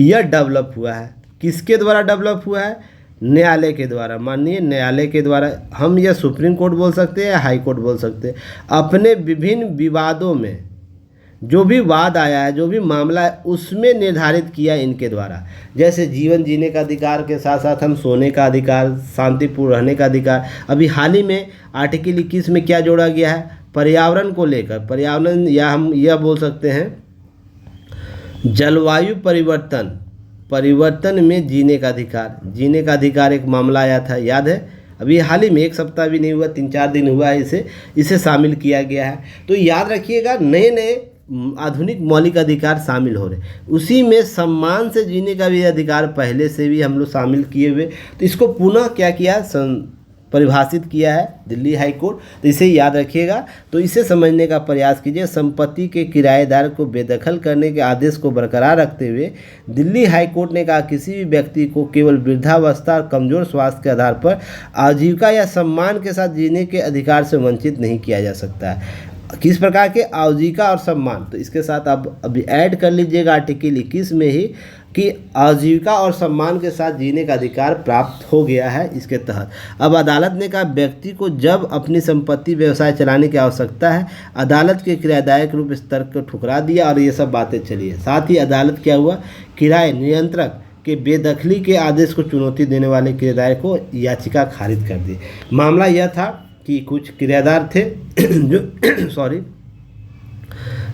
यह डेवलप हुआ है। किसके द्वारा डेवलप हुआ है, न्यायालय के द्वारा, माननीय न्यायालय के द्वारा। हम यह सुप्रीम कोर्ट बोल सकते हैं या हाई कोर्ट बोल सकते हैं। अपने विभिन्न विवादों में जो भी वाद आया है, जो भी मामला है, उसमें निर्धारित किया इनके द्वारा। जैसे जीवन जीने का अधिकार के साथ साथ हम सोने का अधिकार, शांतिपूर्ण रहने का अधिकार। अभी हाल ही में आर्टिकल 21 में क्या जोड़ा गया है, पर्यावरण को लेकर, पर्यावरण या हम यह बोल सकते हैं जलवायु परिवर्तन में जीने का अधिकार एक मामला आया था, याद है। अभी हाल ही में 1 सप्ताह भी नहीं हुआ, 3-4 दिन हुआ है, इसे शामिल किया गया है। तो याद रखिएगा, नए आधुनिक मौलिक अधिकार शामिल हो रहे। उसी में सम्मान से जीने का भी अधिकार पहले से भी हम लोग शामिल किए हुए। तो इसको पुनः क्या किया, परिभाषित किया है दिल्ली हाई कोर्ट। तो इसे याद रखिएगा। तो इसे समझने का प्रयास कीजिए। संपत्ति के किराएदार को बेदखल करने के आदेश को बरकरार रखते हुए दिल्ली हाई कोर्ट ने कहा, किसी भी व्यक्ति को केवल वृद्धावस्था और कमजोर स्वास्थ्य के आधार पर आजीविका या सम्मान के साथ जीने के अधिकार से वंचित नहीं किया जा सकता है। किस प्रकार के, आजीविका और सम्मान। तो इसके साथ आप अभी ऐड कर लीजिएगा आर्टिकल 21 में ही कि आजीविका और सम्मान के साथ जीने का अधिकार प्राप्त हो गया है इसके तहत। अब अदालत ने कहा, व्यक्ति को जब अपनी संपत्ति व्यवसाय चलाने की आवश्यकता है, अदालत के किराएदार के रूप इस तर्क को ठुकरा दिया और ये सब बातें चली है। साथ ही अदालत क्या हुआ, किराए नियंत्रक के बेदखली के आदेश को चुनौती देने वाले किराएदार को याचिका खारिज कर दी। मामला यह था कि कुछ किराएदार थे जो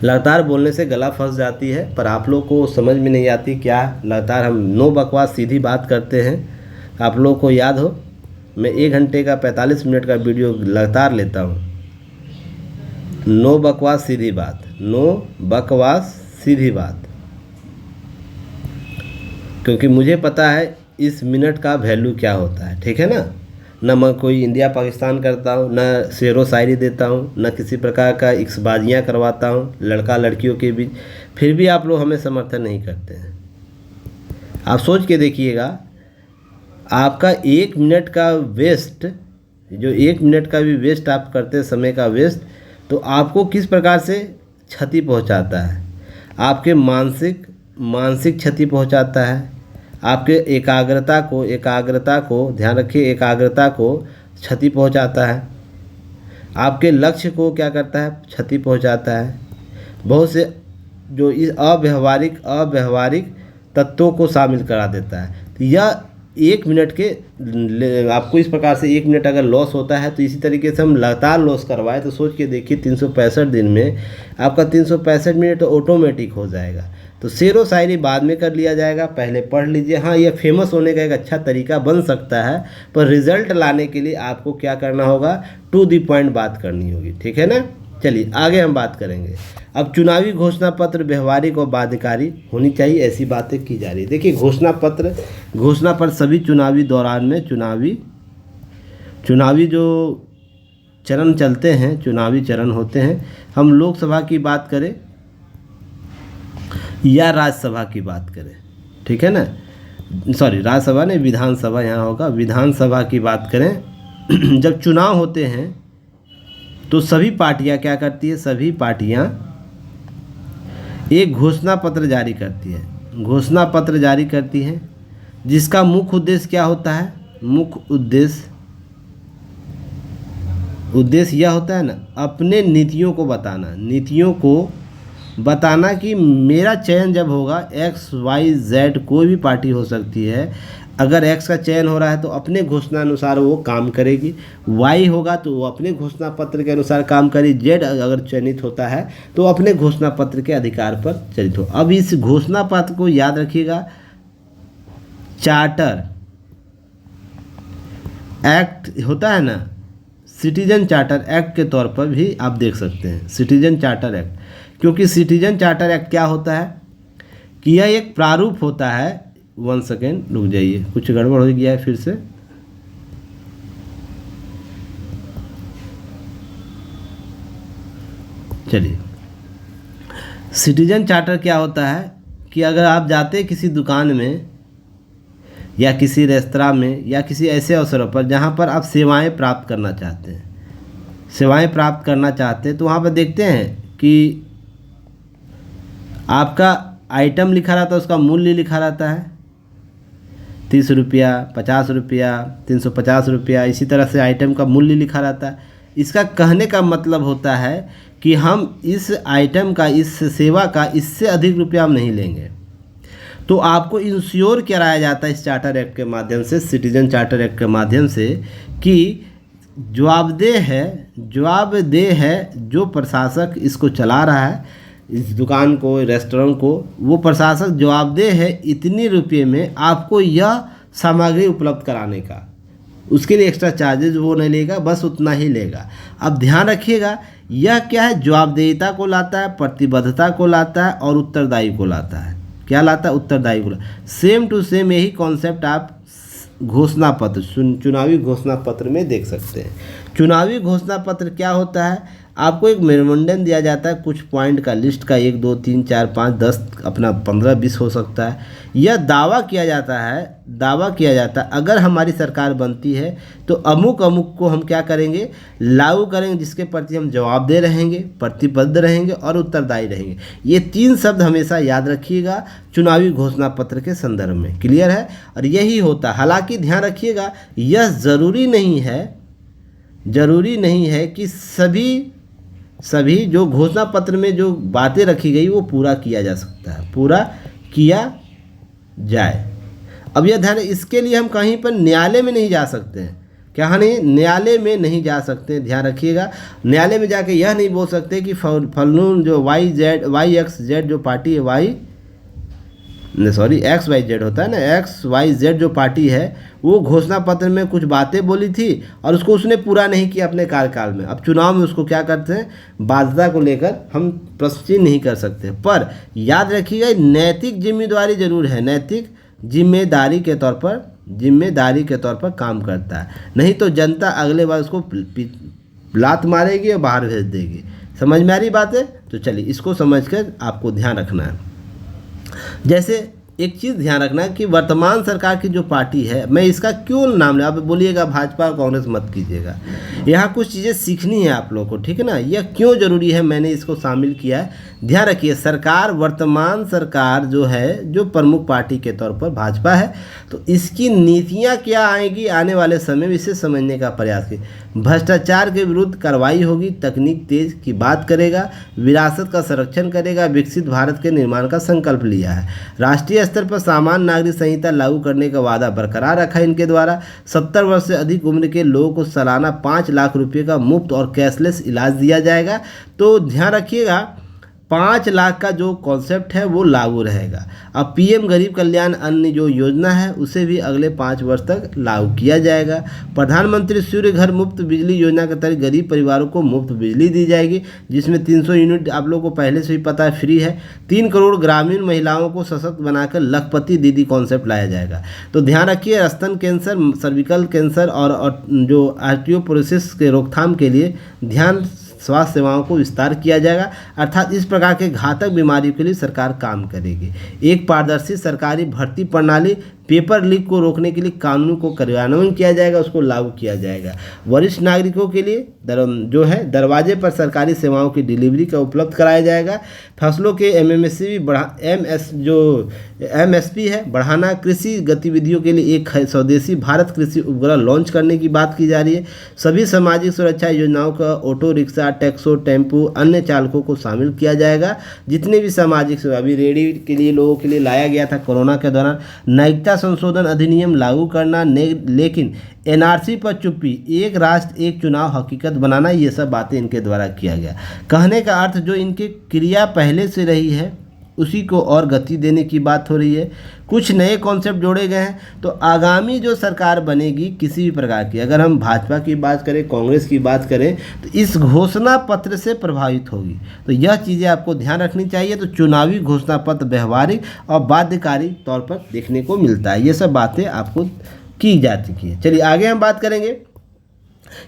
लगातार बोलने से गला फंस जाती है, पर आप लोग को समझ में नहीं आती क्या। लगातार हम नो बकवास सीधी बात करते हैं। आप लोग को याद हो, मैं 1 घंटे का 45 मिनट का वीडियो लगातार लेता हूँ। नो बकवास सीधी बात, नो बकवास सीधी बात, क्योंकि मुझे पता है इस मिनट का वैल्यू क्या होता है, ठीक है ना। न मैं कोई इंडिया पाकिस्तान करता हूँ, न शेरो शायरी देता हूँ, न किसी प्रकार का इक्सबाजियाँ करवाता हूँ लड़का लड़कियों के बीच, फिर भी आप लोग हमें समर्थन नहीं करते हैं। आप सोच के देखिएगा, आपका 1 मिनट का वेस्ट, जो 1 मिनट का भी वेस्ट आप करते हैं, समय का वेस्ट, तो आपको किस प्रकार से क्षति पहुँचाता है। आपके मानसिक क्षति पहुँचाता है, आपके एकाग्रता को ध्यान रखिए, एकाग्रता को क्षति पहुंचाता है, आपके लक्ष्य को क्या करता है, क्षति पहुंचाता है। बहुत से जो इस अव्यवहारिक तत्वों को शामिल करा देता है। तो यह 1 मिनट के आपको इस प्रकार से 1 मिनट अगर लॉस होता है तो इसी तरीके से हम लगातार लॉस करवाएं तो सोच के देखिए 365 दिन में आपका 365 मिनट ऑटोमेटिक हो जाएगा। तो शेरो शायरी बाद में कर लिया जाएगा, पहले पढ़ लीजिए। हाँ, यह फेमस होने का एक अच्छा तरीका बन सकता है, पर रिजल्ट लाने के लिए आपको क्या करना होगा, टू दी पॉइंट बात करनी होगी, ठीक है ना। चलिए आगे हम बात करेंगे। अब चुनावी घोषणा पत्र व्यवहारिक और बाध्यकारी होनी चाहिए, ऐसी बातें की जा रही है। देखिए घोषणा पत्र सभी चुनावी दौरान में चुनावी जो चरण चलते हैं, चुनावी चरण होते हैं, हम लोकसभा की बात करें या राज्यसभा की बात करें, ठीक है ना, सॉरी राज्यसभा नहीं, विधानसभा यहाँ होगा, विधानसभा की बात करें जब चुनाव होते हैं तो सभी पार्टियां क्या करती है, सभी पार्टियां एक घोषणा पत्र जारी करती है, घोषणा पत्र जारी करती है जिसका मुख्य उद्देश्य क्या होता है, मुख्य उद्देश्य यह होता है ना, अपने नीतियों को बताना कि मेरा चयन जब होगा XYZ कोई भी पार्टी हो सकती है, अगर X का चयन हो रहा है तो अपने घोषणा अनुसार वो काम करेगी, Y होगा तो वो अपने घोषणा पत्र के अनुसार काम करेगी, Z अगर चयनित होता है तो अपने घोषणा पत्र के अधिकार पर चलित हो। अब इस घोषणा पत्र को याद रखिएगा, चार्टर एक्ट होता है ना, सिटीजन चार्टर एक्ट के तौर पर भी आप देख सकते हैं, सिटीजन चार्टर एक्ट, क्योंकि सिटीजन चार्टर एक्ट क्या होता है कि यह एक प्रारूप होता है। 1 सेकेंड रुक जाइए, कुछ गड़बड़ हो गया है फिर से। चलिए, सिटीजन चार्टर क्या होता है कि अगर आप जाते हैं किसी दुकान में या किसी रेस्तरां में या किसी ऐसे अवसरों पर जहां पर आप सेवाएं प्राप्त करना चाहते हैं, तो वहां पर देखते हैं कि आपका आइटम लिखा रहता है, उसका मूल्य लिखा रहता है 30 रुपया, 50 रुपया, 350 रुपया, इसी तरह से आइटम का मूल्य लिखा रहता है। इसका कहने का मतलब होता है कि हम इस आइटम का, इस सेवा का इससे अधिक रुपया हम नहीं लेंगे। तो आपको इंश्योर कराया जाता है इस चार्टर एक्ट के माध्यम से, सिटीजन चार्टर एक्ट के माध्यम से, कि जवाबदेह है जो प्रशासक इसको चला रहा है, इस दुकान को, रेस्टोरेंट को, वो प्रशासक जवाबदेह है इतनी रुपये में आपको यह सामग्री उपलब्ध कराने का, उसके लिए एक्स्ट्रा चार्जेज वो नहीं लेगा, बस उतना ही लेगा। अब ध्यान रखिएगा, यह क्या है, जवाबदेहिता को लाता है, प्रतिबद्धता को लाता है और उत्तरदायी को लाता है। क्या लाता है, उत्तरदायी को। सेम टू सेम यही कॉन्सेप्ट आप घोषणा पत्र, चुनावी घोषणा पत्र में देख सकते हैं। चुनावी घोषणा पत्र क्या होता है, आपको एक मेमोरेंडम दिया जाता है कुछ पॉइंट का, लिस्ट का 1 2 3 4 5 10 अपना 15 20 हो सकता है। यह दावा किया जाता है अगर हमारी सरकार बनती है तो अमुक को हम क्या करेंगे, लागू करेंगे, जिसके प्रति हम जवाबदेह रहेंगे, प्रतिबद्ध रहेंगे और उत्तरदायी रहेंगे। ये 3 शब्द हमेशा याद रखिएगा चुनावी घोषणा पत्र के संदर्भ में, क्लियर है। और यही होता है, हालांकि ध्यान रखिएगा, यह ज़रूरी नहीं है कि सभी जो घोषणा पत्र में जो बातें रखी गई वो पूरा किया जा सकता है, पूरा किया जाए। अब यह ध्यान, इसके लिए हम कहीं पर न्यायालय में नहीं जा सकते हैं, क्या नहीं, न्यायालय में नहीं जा सकते, ध्यान रखिएगा। न्यायालय में जाके यह नहीं बोल सकते कि फलून जो YXZ जो पार्टी है, XYZ होता है ना, XYZ जो पार्टी है वो घोषणा पत्र में कुछ बातें बोली थी और उसको उसने पूरा नहीं किया अपने कार्यकाल में। अब चुनाव में उसको क्या करते हैं, बाध्यता को लेकर हम प्रश्न नहीं कर सकते। पर याद रखिएगा, नैतिक जिम्मेदारी जरूर है, नैतिक जिम्मेदारी के तौर पर काम करता है, नहीं तो जनता अगले बार उसको लात मारेगी और बाहर भेज देगी। समझ में आ रही बात है? तो चलिए इसको समझकर आपको ध्यान रखना है। जैसे एक चीज़ ध्यान रखना कि वर्तमान सरकार की जो पार्टी है, मैं इसका क्यों नाम ले, आप बोलिएगा भाजपा और कांग्रेस मत कीजिएगा, यहाँ कुछ चीज़ें सीखनी है आप लोगों को, ठीक है ना। यह क्यों जरूरी है, मैंने इसको शामिल किया है। ध्यान रखिए, वर्तमान सरकार जो है, जो प्रमुख पार्टी के तौर पर भाजपा है, तो इसकी नीतियाँ क्या आएगी आने वाले समय में, इसे समझने का प्रयास कीजिए। भ्रष्टाचार के विरुद्ध कार्रवाई होगी, तकनीक तेज की बात करेगा, विरासत का संरक्षण करेगा, विकसित भारत के निर्माण का संकल्प लिया है, राष्ट्रीय बड़े स्तर पर सामान्य नागरिक संहिता लागू करने का वादा बरकरार रखा है इनके द्वारा। 70 वर्ष से अधिक उम्र के लोगों को सालाना 5 लाख रुपए का मुफ्त और कैशलेस इलाज दिया जाएगा। तो ध्यान रखिएगा 5 लाख का जो कॉन्सेप्ट है वो लागू रहेगा। अब पीएम गरीब कल्याण अन्न जो योजना है उसे भी अगले 5 वर्ष तक लागू किया जाएगा। प्रधानमंत्री सूर्य घर मुफ्त बिजली योजना के तहत गरीब परिवारों को मुफ्त बिजली दी जाएगी, जिसमें 300 यूनिट आप लोगों को पहले से ही पता है फ्री है। 3 करोड़ ग्रामीण महिलाओं को सशक्त बनाकर लखपति दीदी कॉन्सेप्ट लाया जाएगा। तो ध्यान रखिए स्तन कैंसर, सर्विकल कैंसर और जो आर्टियोपोरोसिस के रोकथाम के लिए ध्यान स्वास्थ्य सेवाओं को विस्तार किया जाएगा, अर्थात इस प्रकार के घातक बीमारियों के लिए सरकार काम करेगी। एक पारदर्शी सरकारी भर्ती प्रणाली, पेपर लीक को रोकने के लिए कानून को कार्यान्वयन किया जाएगा, उसको लागू किया जाएगा। वरिष्ठ नागरिकों के लिए जो है दरवाजे पर सरकारी सेवाओं की डिलीवरी का उपलब्ध कराया जाएगा। फसलों के एमएसपी है बढ़ाना। कृषि गतिविधियों के लिए एक स्वदेशी भारत कृषि उपग्रह लॉन्च करने की बात की जा रही है। सभी सामाजिक सुरक्षा योजनाओं का ऑटो रिक्शा, टैक्सो, टेम्पो, अन्य चालकों को शामिल किया जाएगा। जितने भी सामाजिक अभी रेडी के लिए लोगों के लिए लाया गया था कोरोना के दौरान, नागरिकता संशोधन अधिनियम लागू करना, लेकिन एनआरसी पर चुप्पी, एक राष्ट्र एक चुनाव हकीकत बनाना, ये सब बातें इनके द्वारा किया गया। कहने का अर्थ जो इनकी क्रिया पहले से रही है उसी को और गति देने की बात हो रही है। कुछ नए कॉन्सेप्ट जोड़े गए हैं। तो आगामी जो सरकार बनेगी किसी भी प्रकार की, अगर हम भाजपा की बात करें, कांग्रेस की बात करें, तो इस घोषणा पत्र से प्रभावित होगी। तो यह चीज़ें आपको ध्यान रखनी चाहिए। तो चुनावी घोषणा पत्र व्यवहारिक और बाध्यकारी तौर पर देखने को मिलता है। ये सब बातें आपको की जा चुकी है। चलिए आगे हम बात करेंगे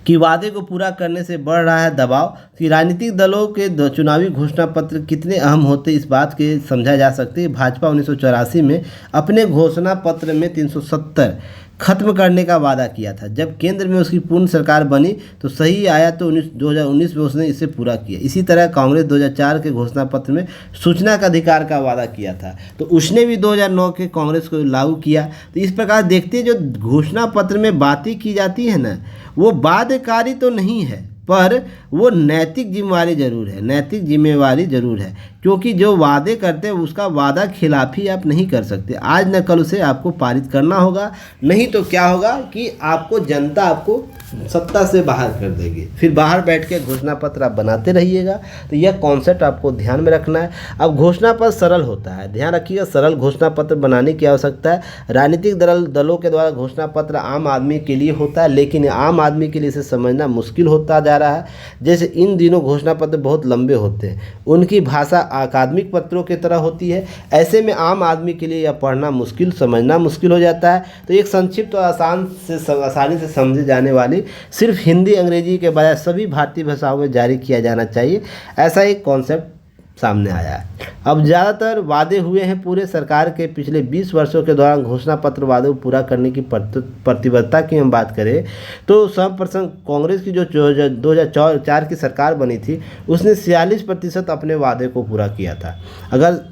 कि वादे को पूरा करने से बढ़ रहा है दबाव। कि राजनीतिक दलों के चुनावी घोषणा पत्र कितने अहम होते इस बात के समझा जा सकते हैं। भाजपा 1984 में अपने घोषणा पत्र में 370 खत्म करने का वादा किया था। जब केंद्र में उसकी पूर्ण सरकार बनी तो सही आया तो 2019 में उसने इसे पूरा किया। इसी तरह कांग्रेस 2004 के घोषणा पत्र में सूचना का अधिकार का वादा किया था, तो उसने भी 2009 के कांग्रेस को लागू किया। तो इस प्रकार देखते हैं जो घोषणा पत्र में बातें की जाती है ना, वो बाध्यकारी तो नहीं है, पर वो नैतिक जिम्मेवारी जरूर है, नैतिक जिम्मेवारी जरूर है। क्योंकि जो वादे करते हैं उसका वादा खिलाफी आप नहीं कर सकते। आज न कल उसे आपको पारित करना होगा, नहीं तो क्या होगा कि आपको जनता आपको सत्ता से बाहर कर देगी। फिर बाहर बैठ के घोषणा पत्र आप बनाते रहिएगा। तो यह कॉन्सेप्ट आपको ध्यान में रखना है। अब घोषणा पत्र सरल होता है, ध्यान रखिएगा, सरल घोषणा पत्र बनाने की आवश्यकता है। राजनीतिक दलों के द्वारा घोषणा पत्र आम आदमी के लिए होता है, लेकिन आम आदमी के लिए इसे समझना मुश्किल होता जा रहा है। जैसे इन दिनों घोषणा पत्र बहुत लंबे होते हैं, उनकी भाषा अकादमिक पत्रों की तरह होती है। ऐसे में आम आदमी के लिए यह पढ़ना मुश्किल, समझना मुश्किल हो जाता है। तो एक संक्षिप्त और आसानी से समझे जाने वाली सिर्फ हिंदी अंग्रेजी के बजाय सभी भारतीय भाषाओं में जारी किया जाना चाहिए, ऐसा एक कॉन्सेप्ट सामने आया है। अब ज़्यादातर वादे हुए हैं पूरे। सरकार के पिछले 20 वर्षों के दौरान घोषणा पत्र वादों को पूरा करने की प्रतिबद्धता की हम बात करें तो सर्वप्रथम कांग्रेस की जो 2004 की सरकार बनी थी उसने 46% अपने वादे को पूरा किया था। अगर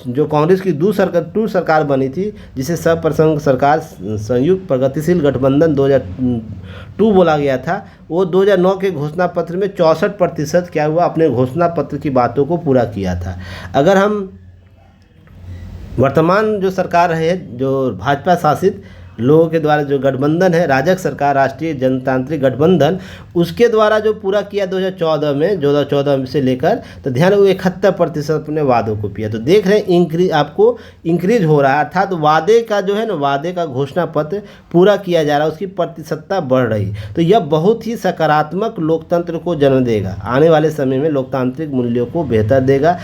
जो कांग्रेस की टू सरकार बनी थी जिसे सर्वप्रथम सरकार संयुक्त प्रगतिशील गठबंधन 2002 बोला गया था, वो 2009 के घोषणा पत्र में 64% क्या हुआ, अपने घोषणा पत्र की बातों को पूरा किया था। अगर हम वर्तमान जो सरकार है, जो भाजपा शासित लोगों के द्वारा जो गठबंधन है, राजग सरकार, राष्ट्रीय जनतांत्रिक गठबंधन, उसके द्वारा जो पूरा किया 2014 से लेकर, तो ध्यान वो 71% अपने वादों को किया। तो देख रहे हैं आपको इंक्रीज हो रहा है, अर्थात वादे का जो है ना, वादे का घोषणा पत्र पूरा किया जा रहा है, उसकी प्रतिशतता बढ़ रही। तो यह बहुत ही सकारात्मक लोकतंत्र को जन्म देगा। आने वाले समय में लोकतांत्रिक मूल्यों को बेहतर देगा।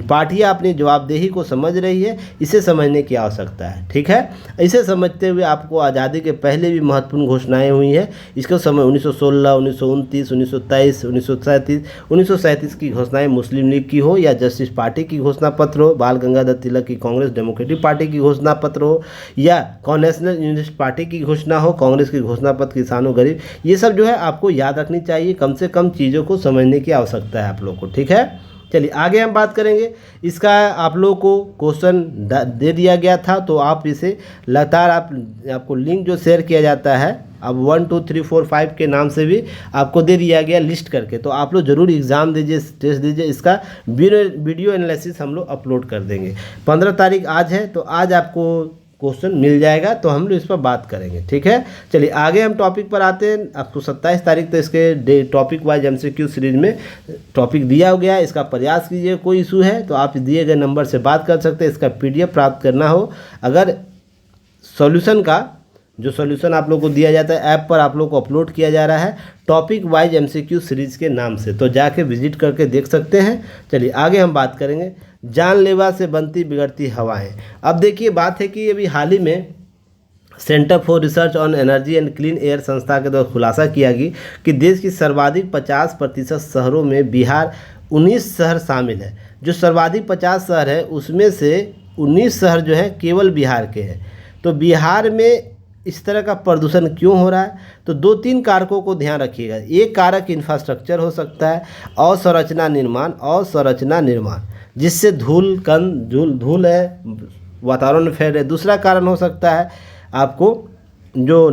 पार्टियां अपनी जवाबदेही को समझ रही है, इसे समझने की आवश्यकता है। ठीक है, इसे समझते हुए आपको आज़ादी के पहले भी महत्वपूर्ण घोषणाएं हुई हैं। इसका समय 1916, 1929, 1923, 1937 की घोषणाएं मुस्लिम लीग की हो या जस्टिस पार्टी की घोषणा पत्र हो, बाल गंगाधर तिलक की कांग्रेस डेमोक्रेटिक पार्टी की घोषणा पत्र हो, या नेशनल यूनिस्ट पार्टी की घोषणा हो, कांग्रेस की घोषणा पत्र किसानों गरीब, ये सब जो है आपको याद रखनी चाहिए। कम से कम चीज़ों को समझने की आवश्यकता है आप लोग को। ठीक है, चलिए आगे हम बात करेंगे। इसका आप लोग को क्वेश्चन दे दिया गया था, तो आप इसे लगातार आपको लिंक जो शेयर किया जाता है अब 1 2 3 4 5 के नाम से भी आपको दे दिया गया लिस्ट करके। तो आप लोग ज़रूर एग्ज़ाम दीजिए, टेस्ट दीजिए, इसका वीडियो एनालिसिस हम लोग अपलोड कर देंगे। 15 तारीख आज है, तो आज आपको क्वेश्चन मिल जाएगा, तो हम लोग इस पर बात करेंगे, ठीक है। चलिए आगे हम टॉपिक पर आते हैं। आपको 27 तारीख तो इसके टॉपिक वाइज MCQ सीरीज में टॉपिक दिया गया है, इसका प्रयास कीजिए। कोई इशू है तो आप दिए गए नंबर से बात कर सकते हैं। इसका PDF प्राप्त करना हो, अगर सॉल्यूशन का जो सॉल्यूशन आप लोग को दिया जाता है ऐप पर आप लोग को अपलोड किया जा रहा है टॉपिक वाइज MCQ सीरीज़ के नाम से, तो जाके विजिट करके देख सकते हैं। चलिए आगे हम बात करेंगे जानलेवा से बनती बिगड़ती हवाएं। अब देखिए बात है कि अभी हाल ही में centre for research on energy and clean air संस्था के द्वारा खुलासा किया गया कि देश की सर्वाधिक 50% शहरों में बिहार 19 शहर शामिल है। जो सर्वाधिक 50 शहर है उसमें से 19 शहर जो है केवल बिहार के हैं। तो बिहार में इस तरह का प्रदूषण क्यों हो रहा है, तो 2-3 कारकों को ध्यान रखिएगा। एक कारक इंफ्रास्ट्रक्चर हो सकता है, अवसंरचना निर्माण जिससे धूल है वातावरण में फैल रहे। दूसरा कारण हो सकता है आपको जो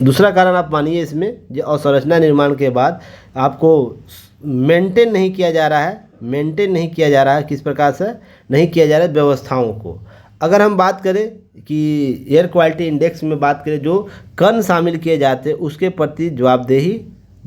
दूसरा कारण आप मानिए इसमें जो अवसंरचना निर्माण के बाद आपको मेंटेन नहीं किया जा रहा है। किस प्रकार से नहीं किया जा रहा है व्यवस्थाओं को। अगर हम बात करें कि एयर क्वालिटी इंडेक्स में बात करें जो कण शामिल किए जाते हैं उसके प्रति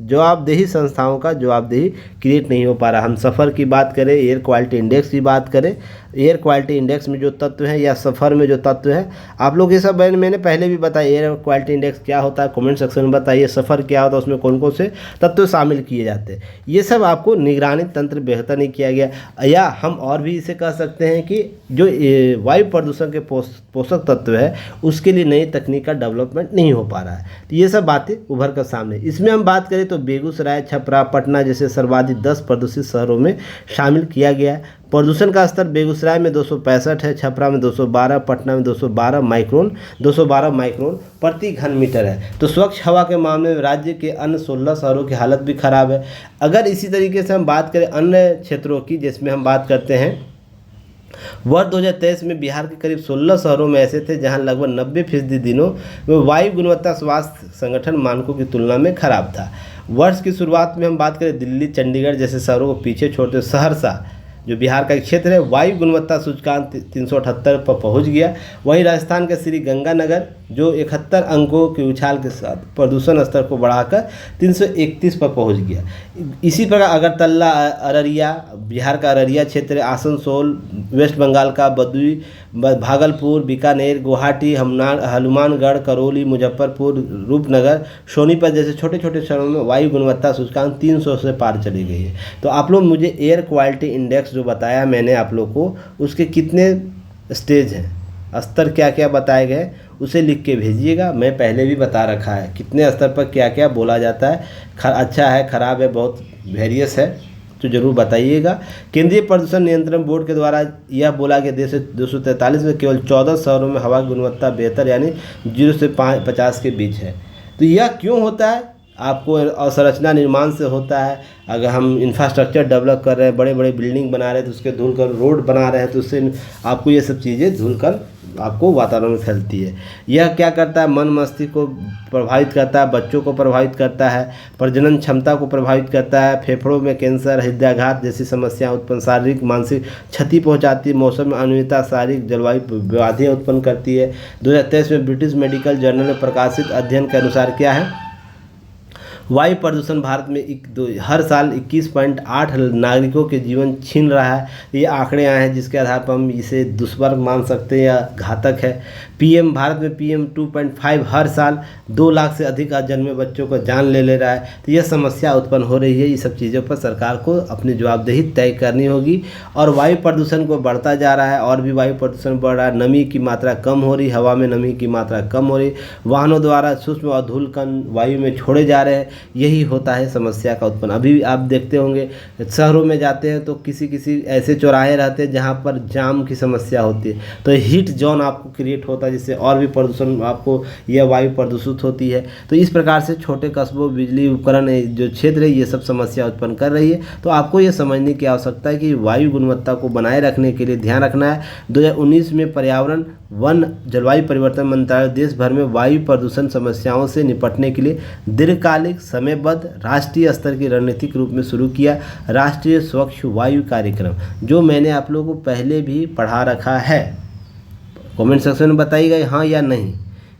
जवाबदेही संस्थाओं का जवाबदेही क्रिएट नहीं हो पा रहा। हम सफ़र की बात करें, एयर क्वालिटी इंडेक्स की बात करें, एयर क्वालिटी इंडेक्स में जो तत्व हैं या सफ़र में जो तत्व हैं आप लोग ये सब मैंने पहले भी बताया। एयर क्वालिटी इंडेक्स क्या होता है कमेंट सेक्शन में बताइए, सफ़र क्या होता है, उसमें कौन कौन से तत्व शामिल किए जाते हैं। ये सब आपको निगरानी तंत्र बेहतर नहीं किया गया, या हम और भी इसे कह सकते हैं कि जो वायु प्रदूषण के पोषक तत्व है उसके लिए नई तकनीक का डेवलपमेंट नहीं हो पा रहा है। तो ये सब बातें उभर कर सामने। इसमें हम बात करें तो बेगूसराय, छपरा, पटना जैसे सर्वाधिक 10 प्रदूषित शहरों में शामिल किया गया है। प्रदूषण का स्तर बेगूसराय में 265 है, छपरा में 212, पटना में 212 माइक्रोन प्रति घन मीटर है। तो स्वच्छ हवा के मामले में राज्य के अन्य 16 शहरों की हालत भी खराब है। अगर इसी तरीके से हम बात करें अन्य क्षेत्रों की, जिसमें हम बात करते हैं वर्ष 2023 में बिहार के करीब 16 शहरों में ऐसे थे जहां लगभग 90% दिनों में वायु गुणवत्ता स्वास्थ्य संगठन मानकों की तुलना में खराब था। वर्ष की शुरुआत में हम बात करें दिल्ली, चंडीगढ़ जैसे शहरों को पीछे छोड़ते सहरसा जो बिहार का एक क्षेत्र है वायु गुणवत्ता सूचकांक 378 पर पहुंच गया। वहीं राजस्थान के श्री गंगानगर जो 71 अंकों के उछाल के साथ प्रदूषण स्तर को बढ़ाकर 331 पर पहुंच गया। इसी प्रकार अगरतला, अररिया, बिहार का अररिया क्षेत्र, आसनसोल, वेस्ट बंगाल का बदुई, भागलपुर, बीकानेर, गुवाहाटी, हनुमानगढ़, करौली, मुजफ्फरपुर, रूपनगर, सोनीपत जैसे छोटे छोटे शहरों में वायु गुणवत्ता सूचकांक 300 से पार चली गई है। तो आप लोग मुझे एयर क्वालिटी इंडेक्स जो बताया मैंने आप लोग को उसके कितने स्टेज हैं, स्तर क्या क्या बताए गए उसे लिख के भेजिएगा। मैं पहले भी बता रखा है कितने स्तर पर क्या क्या बोला जाता है, अच्छा है, खराब है, बहुत वेरियस है, तो ज़रूर बताइएगा। केंद्रीय प्रदूषण नियंत्रण बोर्ड के द्वारा यह बोला गया देश 243 में केवल 14 शहरों में हवा की गुणवत्ता बेहतर यानी 0 से 50 के बीच है। तो यह क्यों होता है? आपको अवसंरचना निर्माण से होता है। अगर हम इंफ्रास्ट्रक्चर डेवलप कर रहे हैं, बड़े बड़े बिल्डिंग बना रहे हैं तो उसके धूलकण, रोड बना रहे हैं तो उससे आपको ये सब चीज़ें धूलकण आपको वातावरण में फैलती है। यह क्या करता है? मन मस्तिष्क को प्रभावित करता है, बच्चों को प्रभावित करता है, प्रजनन क्षमता को प्रभावित करता है, फेफड़ों में कैंसर, हृदयाघात जैसी समस्याएं उत्पन्न, शारीरिक मानसिक क्षति पहुंचाती है, मौसम में अनियमितता, शारीरिक जलवायु व्याधियाँ उत्पन्न करती है। 2023 में ब्रिटिश मेडिकल जर्नल में प्रकाशित अध्ययन के अनुसार क्या है, वायु प्रदूषण भारत में हर साल 21.8 नागरिकों के जीवन छीन रहा है। ये आंकड़े आए हैं जिसके आधार पर हम इसे दुष्प्रभाव मान सकते हैं या घातक है। भारत में PM 2.5 हर साल 2 लाख से अधिक जन्मे बच्चों को जान ले रहा है। तो यह समस्या उत्पन्न हो रही है। ये सब चीज़ों पर सरकार को अपनी जवाबदेही तय करनी होगी। और वायु प्रदूषण को बढ़ता जा रहा है, और भी वायु प्रदूषण बढ़ रहा है, नमी की मात्रा कम हो रही, हवा में नमी की मात्रा कम हो रही, वाहनों द्वारा सूक्ष्म और धूलकण वायु में छोड़े जा रहे हैं। यही होता है समस्या का उत्पन्न। अभी आप देखते होंगे शहरों में जाते हैं तो किसी ऐसे चौराहे रहते हैं जहाँ पर जाम की समस्या होती है, तो हीट जोन आपको क्रिएट होता है जिससे और भी प्रदूषण आपको यह वायु प्रदूषित होती है। तो इस प्रकार से छोटे कस्बों, बिजली उपकरण जो क्षेत्र है ये सब समस्या उत्पन्न कर रही है। तो आपको ये समझने की आवश्यकता है कि वायु गुणवत्ता को बनाए रखने के लिए ध्यान रखना है। 2019 में पर्यावरण वन जलवायु परिवर्तन मंत्रालय देश भर में वायु प्रदूषण समस्याओं से निपटने के लिए दीर्घकालिक समयबद्ध राष्ट्रीय स्तर की रणनीतिक रूप में शुरू किया राष्ट्रीय स्वच्छ वायु कार्यक्रम, जो मैंने आप लोगों को पहले भी पढ़ा रखा है। कमेंट सेक्शन में बताइएगा हाँ या नहीं,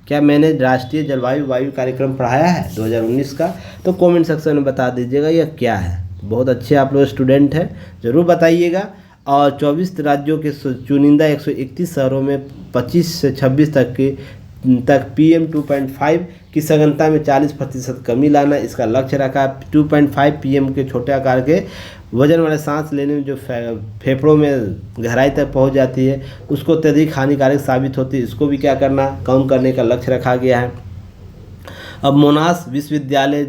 क्या मैंने राष्ट्रीय जलवायु वायु कार्यक्रम पढ़ाया है 2019 का? तो कमेंट सेक्शन में बता दीजिएगा यह क्या है। बहुत अच्छे आप लोग स्टूडेंट हैं, ज़रूर बताइएगा। और 24 राज्यों के चुनिंदा 131 शहरों में 25 से 26 तक PM 2.5 की सघनता में 40% कमी लाना इसका लक्ष्य रखा। 2.5 PM के छोटे आकार के वजन वाले सांस लेने में जो फेफड़ों में गहराई तक पहुंच जाती है उसको अत्यधिक हानिकारक साबित होती है, इसको भी क्या करना, कम करने का लक्ष्य रखा गया है। अब मोनाश विश्वविद्यालय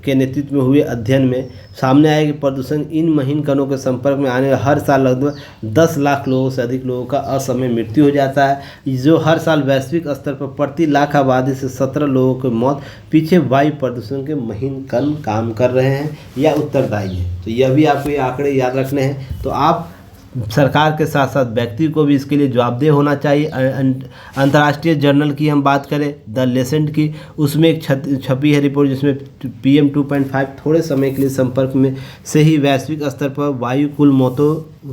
के नेतृत्व में हुए अध्ययन में सामने आया कि प्रदूषण इन महीन कणों के संपर्क में आने हर साल लगभग 10 लाख लोगों से अधिक लोगों का असमय मृत्यु हो जाता है, जो हर साल वैश्विक स्तर पर प्रति लाख आबादी से 17 लोगों की मौत पीछे वायु प्रदूषण के महीन कण काम कर रहे हैं या उत्तरदायी हैं। तो यह भी आपको ये आंकड़े याद रखने हैं। तो आप सरकार के साथ साथ व्यक्ति को भी इसके लिए जवाबदेह होना चाहिए। अंतर्राष्ट्रीय जर्नल की हम बात करें द लेसेंट की, उसमें एक छपी है रिपोर्ट जिसमें PM 2.5 थोड़े समय के लिए संपर्क में से ही वैश्विक स्तर पर वायु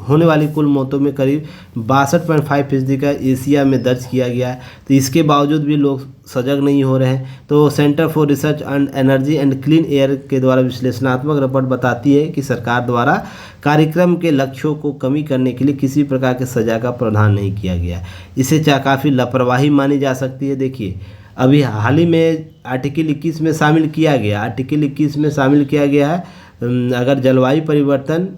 होने वाली कुल मौतों में करीब 62.5% का एशिया में दर्ज किया गया है। तो इसके बावजूद भी लोग सजग नहीं हो रहे हैं। तो centre for research and energy and clean air के द्वारा विश्लेषणात्मक रिपोर्ट बताती है कि सरकार द्वारा कार्यक्रम के लक्ष्यों को कमी करने के लिए किसी प्रकार के सजा का प्रावधान नहीं किया गया। इसे काफ़ी लापरवाही मानी जा सकती है। देखिए अभी हाल ही में आर्टिकल 21 में शामिल किया गया, आर्टिकल 21 में शामिल किया गया है अगर जलवायु परिवर्तन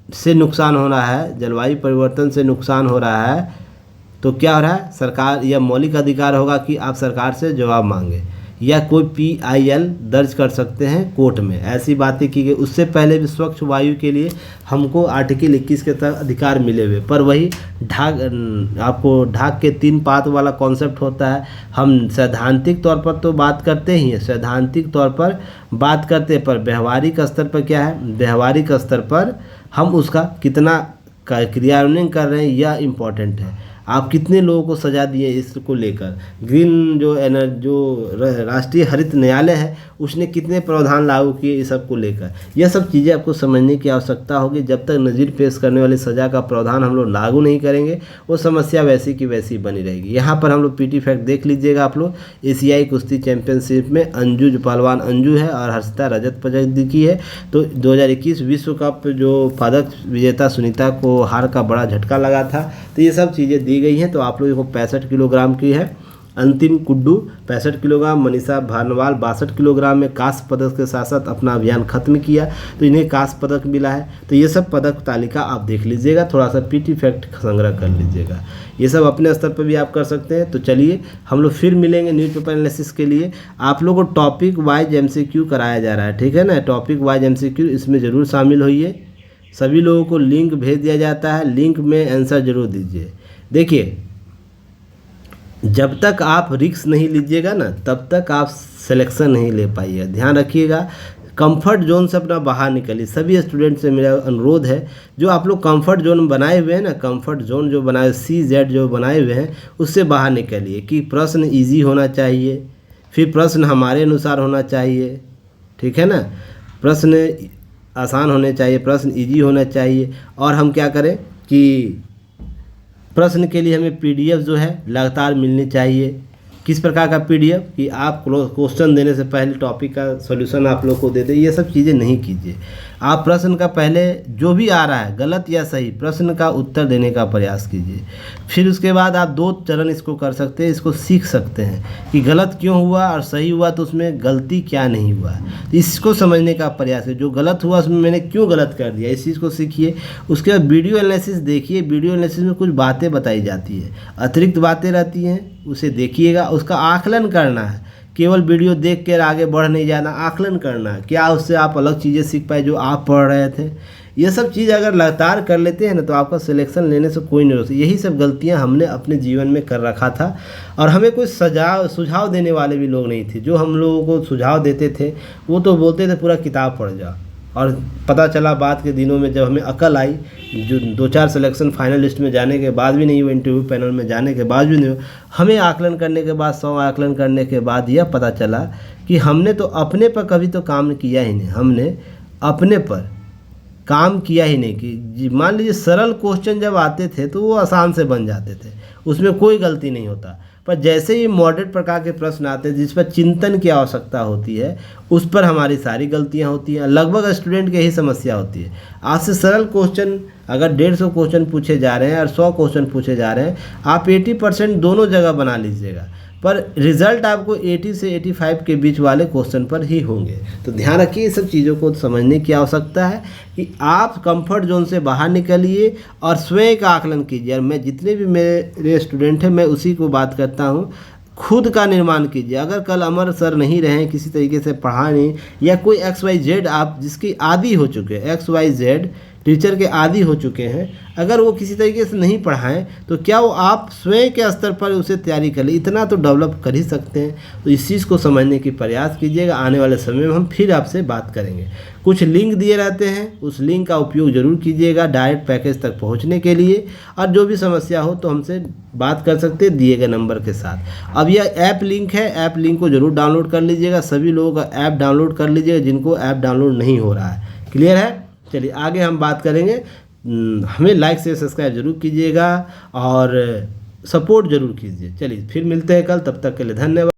से नुकसान हो रहा है, जलवायु परिवर्तन से नुकसान हो रहा है तो क्या हो रहा है, सरकार यह मौलिक अधिकार होगा कि आप सरकार से जवाब मांगे या कोई PIL दर्ज कर सकते हैं कोर्ट में, ऐसी बातें की गई। उससे पहले भी स्वच्छ वायु के लिए हमको आर्टिकल 21 के तहत अधिकार मिले हुए, पर वही आपको ढाक के 3 पात वाला कॉन्सेप्ट होता है। हम सैद्धांतिक तौर पर तो बात करते ही हैं, सैद्धांतिक तौर पर बात करते पर व्यवहारिक स्तर पर क्या है, व्यवहारिक स्तर पर हम उसका कितना क्रियान्वयन कर रहे हैं यह इम्पोर्टेंट है। आप कितने लोगों को सजा दिए इसको लेकर। ग्रीन जो राष्ट्रीय हरित न्यायालय है उसने कितने प्रावधान लागू किए इस सब को लेकर, यह सब चीज़ें आपको समझने की आवश्यकता होगी। जब तक नज़ीर पेश करने वाली सज़ा का प्रावधान हम लोग लागू नहीं करेंगे वो समस्या वैसी की वैसी बनी रहेगी। यहाँ पर हम लोग PT फैक्ट देख लीजिएगा आप लोग। एशियाई कुश्ती चैंपियनशिप में अंजू जो पहलवान अंजू है और हर्षिता रजत पदक जीती है। तो 2021 विश्व कप जो पदक विजेता सुनीता को हार का बड़ा झटका लगा था। तो ये सब चीज़ें दी गई हैं। तो आप लोगों को 65 किलोग्राम की है, अंतिम कुड्डू 65 किलोग्राम, मनीषा भानवाल 62 किलोग्राम में कांस्य पदक के साथ साथ अपना अभियान खत्म किया तो इन्हें कांस्य पदक मिला है। तो ये सब पदक तालिका आप देख लीजिएगा, थोड़ा सा PT फैक्ट संग्रह कर लीजिएगा, ये सब अपने स्तर पर भी आप कर सकते हैं। तो चलिए हम लोग फिर मिलेंगे न्यूज़पेपर एनालिसिस के लिए। आप लोगों को टॉपिक वाइज MCQ कराया जा रहा है, ठीक है ना, टॉपिक वाइज MCQ इसमें ज़रूर शामिल होइए। सभी लोगों को लिंक भेज दिया जाता है, लिंक में आंसर जरूर दीजिए। देखिए जब तक आप रिस्क नहीं लीजिएगा ना तब तक आप सिलेक्शन नहीं ले पाइएगा। ध्यान रखिएगा, कंफर्ट जोन से अपना बाहर निकलिए। सभी स्टूडेंट से मेरा अनुरोध है, जो आप लोग कंफर्ट जोन बनाए हुए हैं ना, कंफर्ट जोन जो बनाए CZ जो बनाए हुए हैं उससे बाहर निकलिए कि प्रश्न ईजी होना चाहिए, फिर प्रश्न हमारे अनुसार होना चाहिए, ठीक है ना, प्रश्न आसान होने चाहिए, प्रश्न ईजी होना चाहिए। और हम क्या करें कि प्रश्न के लिए हमें PDF जो है लगातार मिलनी चाहिए। किस प्रकार का PDF कि आप क्वेश्चन देने से पहले टॉपिक का सॉल्यूशन आप लोग को दे दें, ये सब चीज़ें नहीं कीजिए। आप प्रश्न का पहले जो भी आ रहा है गलत या सही प्रश्न का उत्तर देने का प्रयास कीजिए। फिर उसके बाद आप 2 चरण इसको कर सकते हैं, इसको सीख सकते हैं कि गलत क्यों हुआ और सही हुआ तो उसमें गलती क्या नहीं हुआ, तो इसको समझने का प्रयास है। जो गलत हुआ उसमें मैंने क्यों गलत कर दिया इस चीज़ को सीखिए। उसके बाद वीडियो एनालिसिस देखिए, वीडियो एनालिसिस में कुछ बातें बताई जाती है, अतिरिक्त बातें रहती हैं, उसे देखिएगा, उसका आकलन करना है। केवल वीडियो देख कर आगे बढ़ नहीं जाना, आकलन करना है क्या उससे आप अलग चीज़ें सीख पाए जो आप पढ़ रहे थे। ये सब चीज़ अगर लगातार कर लेते हैं ना तो आपका सिलेक्शन लेने से कोई नहीं रोक। यही सब गलतियां हमने अपने जीवन में कर रखा था और हमें कोई सुझाव देने वाले भी लोग नहीं थे। जो हम लोगों को सुझाव देते थे वो तो बोलते थे पूरा किताब पढ़ जाओ, और पता चला बाद के दिनों में जब हमें अकल आई, जो 2-4 सिलेक्शन फाइनल लिस्ट में जाने के बाद भी नहीं हुआ, इंटरव्यू पैनल में जाने के बाद भी नहीं हुआ, हमें आकलन करने के बाद 100 आकलन करने के बाद यह पता चला कि हमने तो अपने पर कभी तो काम किया ही नहीं, हमने अपने पर काम किया ही नहीं। कि मान लीजिए सरल क्वेश्चन जब आते थे तो वो आसान से बन जाते थे, उसमें कोई गलती नहीं होता, पर जैसे ही मॉडरेट प्रकार के प्रश्न आते हैं जिस पर चिंतन की आवश्यकता होती है, उस पर हमारी सारी गलतियां होती हैं। लगभग स्टूडेंट की यही समस्या होती है। आज से सरल क्वेश्चन अगर 150 क्वेश्चन पूछे जा रहे हैं और 100 क्वेश्चन पूछे जा रहे हैं, आप 80% दोनों जगह बना लीजिएगा, पर रिजल्ट आपको 80 से 85 के बीच वाले क्वेश्चन पर ही होंगे। तो ध्यान रखिए, इस सब चीज़ों को समझने की आवश्यकता है कि आप कंफर्ट जोन से बाहर निकलिए और स्वयं का आकलन कीजिए। और मैं जितने भी मेरे स्टूडेंट हैं मैं उसी को बात करता हूँ, खुद का निर्माण कीजिए। अगर कल अमर सर नहीं रहे, किसी तरीके से पढ़ा नहीं, या कोई XYZ आप जिसकी आदी हो चुके हैं, XYZ टीचर के आदी हो चुके हैं, अगर वो किसी तरीके से नहीं पढ़ाएं तो क्या वो आप स्वयं के स्तर पर उसे तैयारी कर ले, इतना तो डेवलप कर ही सकते हैं। तो इस चीज़ को समझने की प्रयास कीजिएगा। आने वाले समय में हम फिर आपसे बात करेंगे। कुछ लिंक दिए रहते हैं, उस लिंक का उपयोग ज़रूर कीजिएगा डायरेक्ट पैकेज तक पहुँचने के लिए। और जो भी समस्या हो तो हमसे बात कर सकते हैं दिए गए नंबर के साथ। अब यह ऐप लिंक है, ऐप लिंक को ज़रूर डाउनलोड कर लीजिएगा। सभी लोगों का ऐप डाउनलोड कर लीजिएगा जिनको ऐप डाउनलोड नहीं हो रहा है। क्लियर है? चलिए आगे हम बात करेंगे। हमें लाइक से सब्सक्राइब जरूर कीजिएगा और सपोर्ट जरूर कीजिए। चलिए फिर मिलते हैं कल, तब तक के लिए धन्यवाद।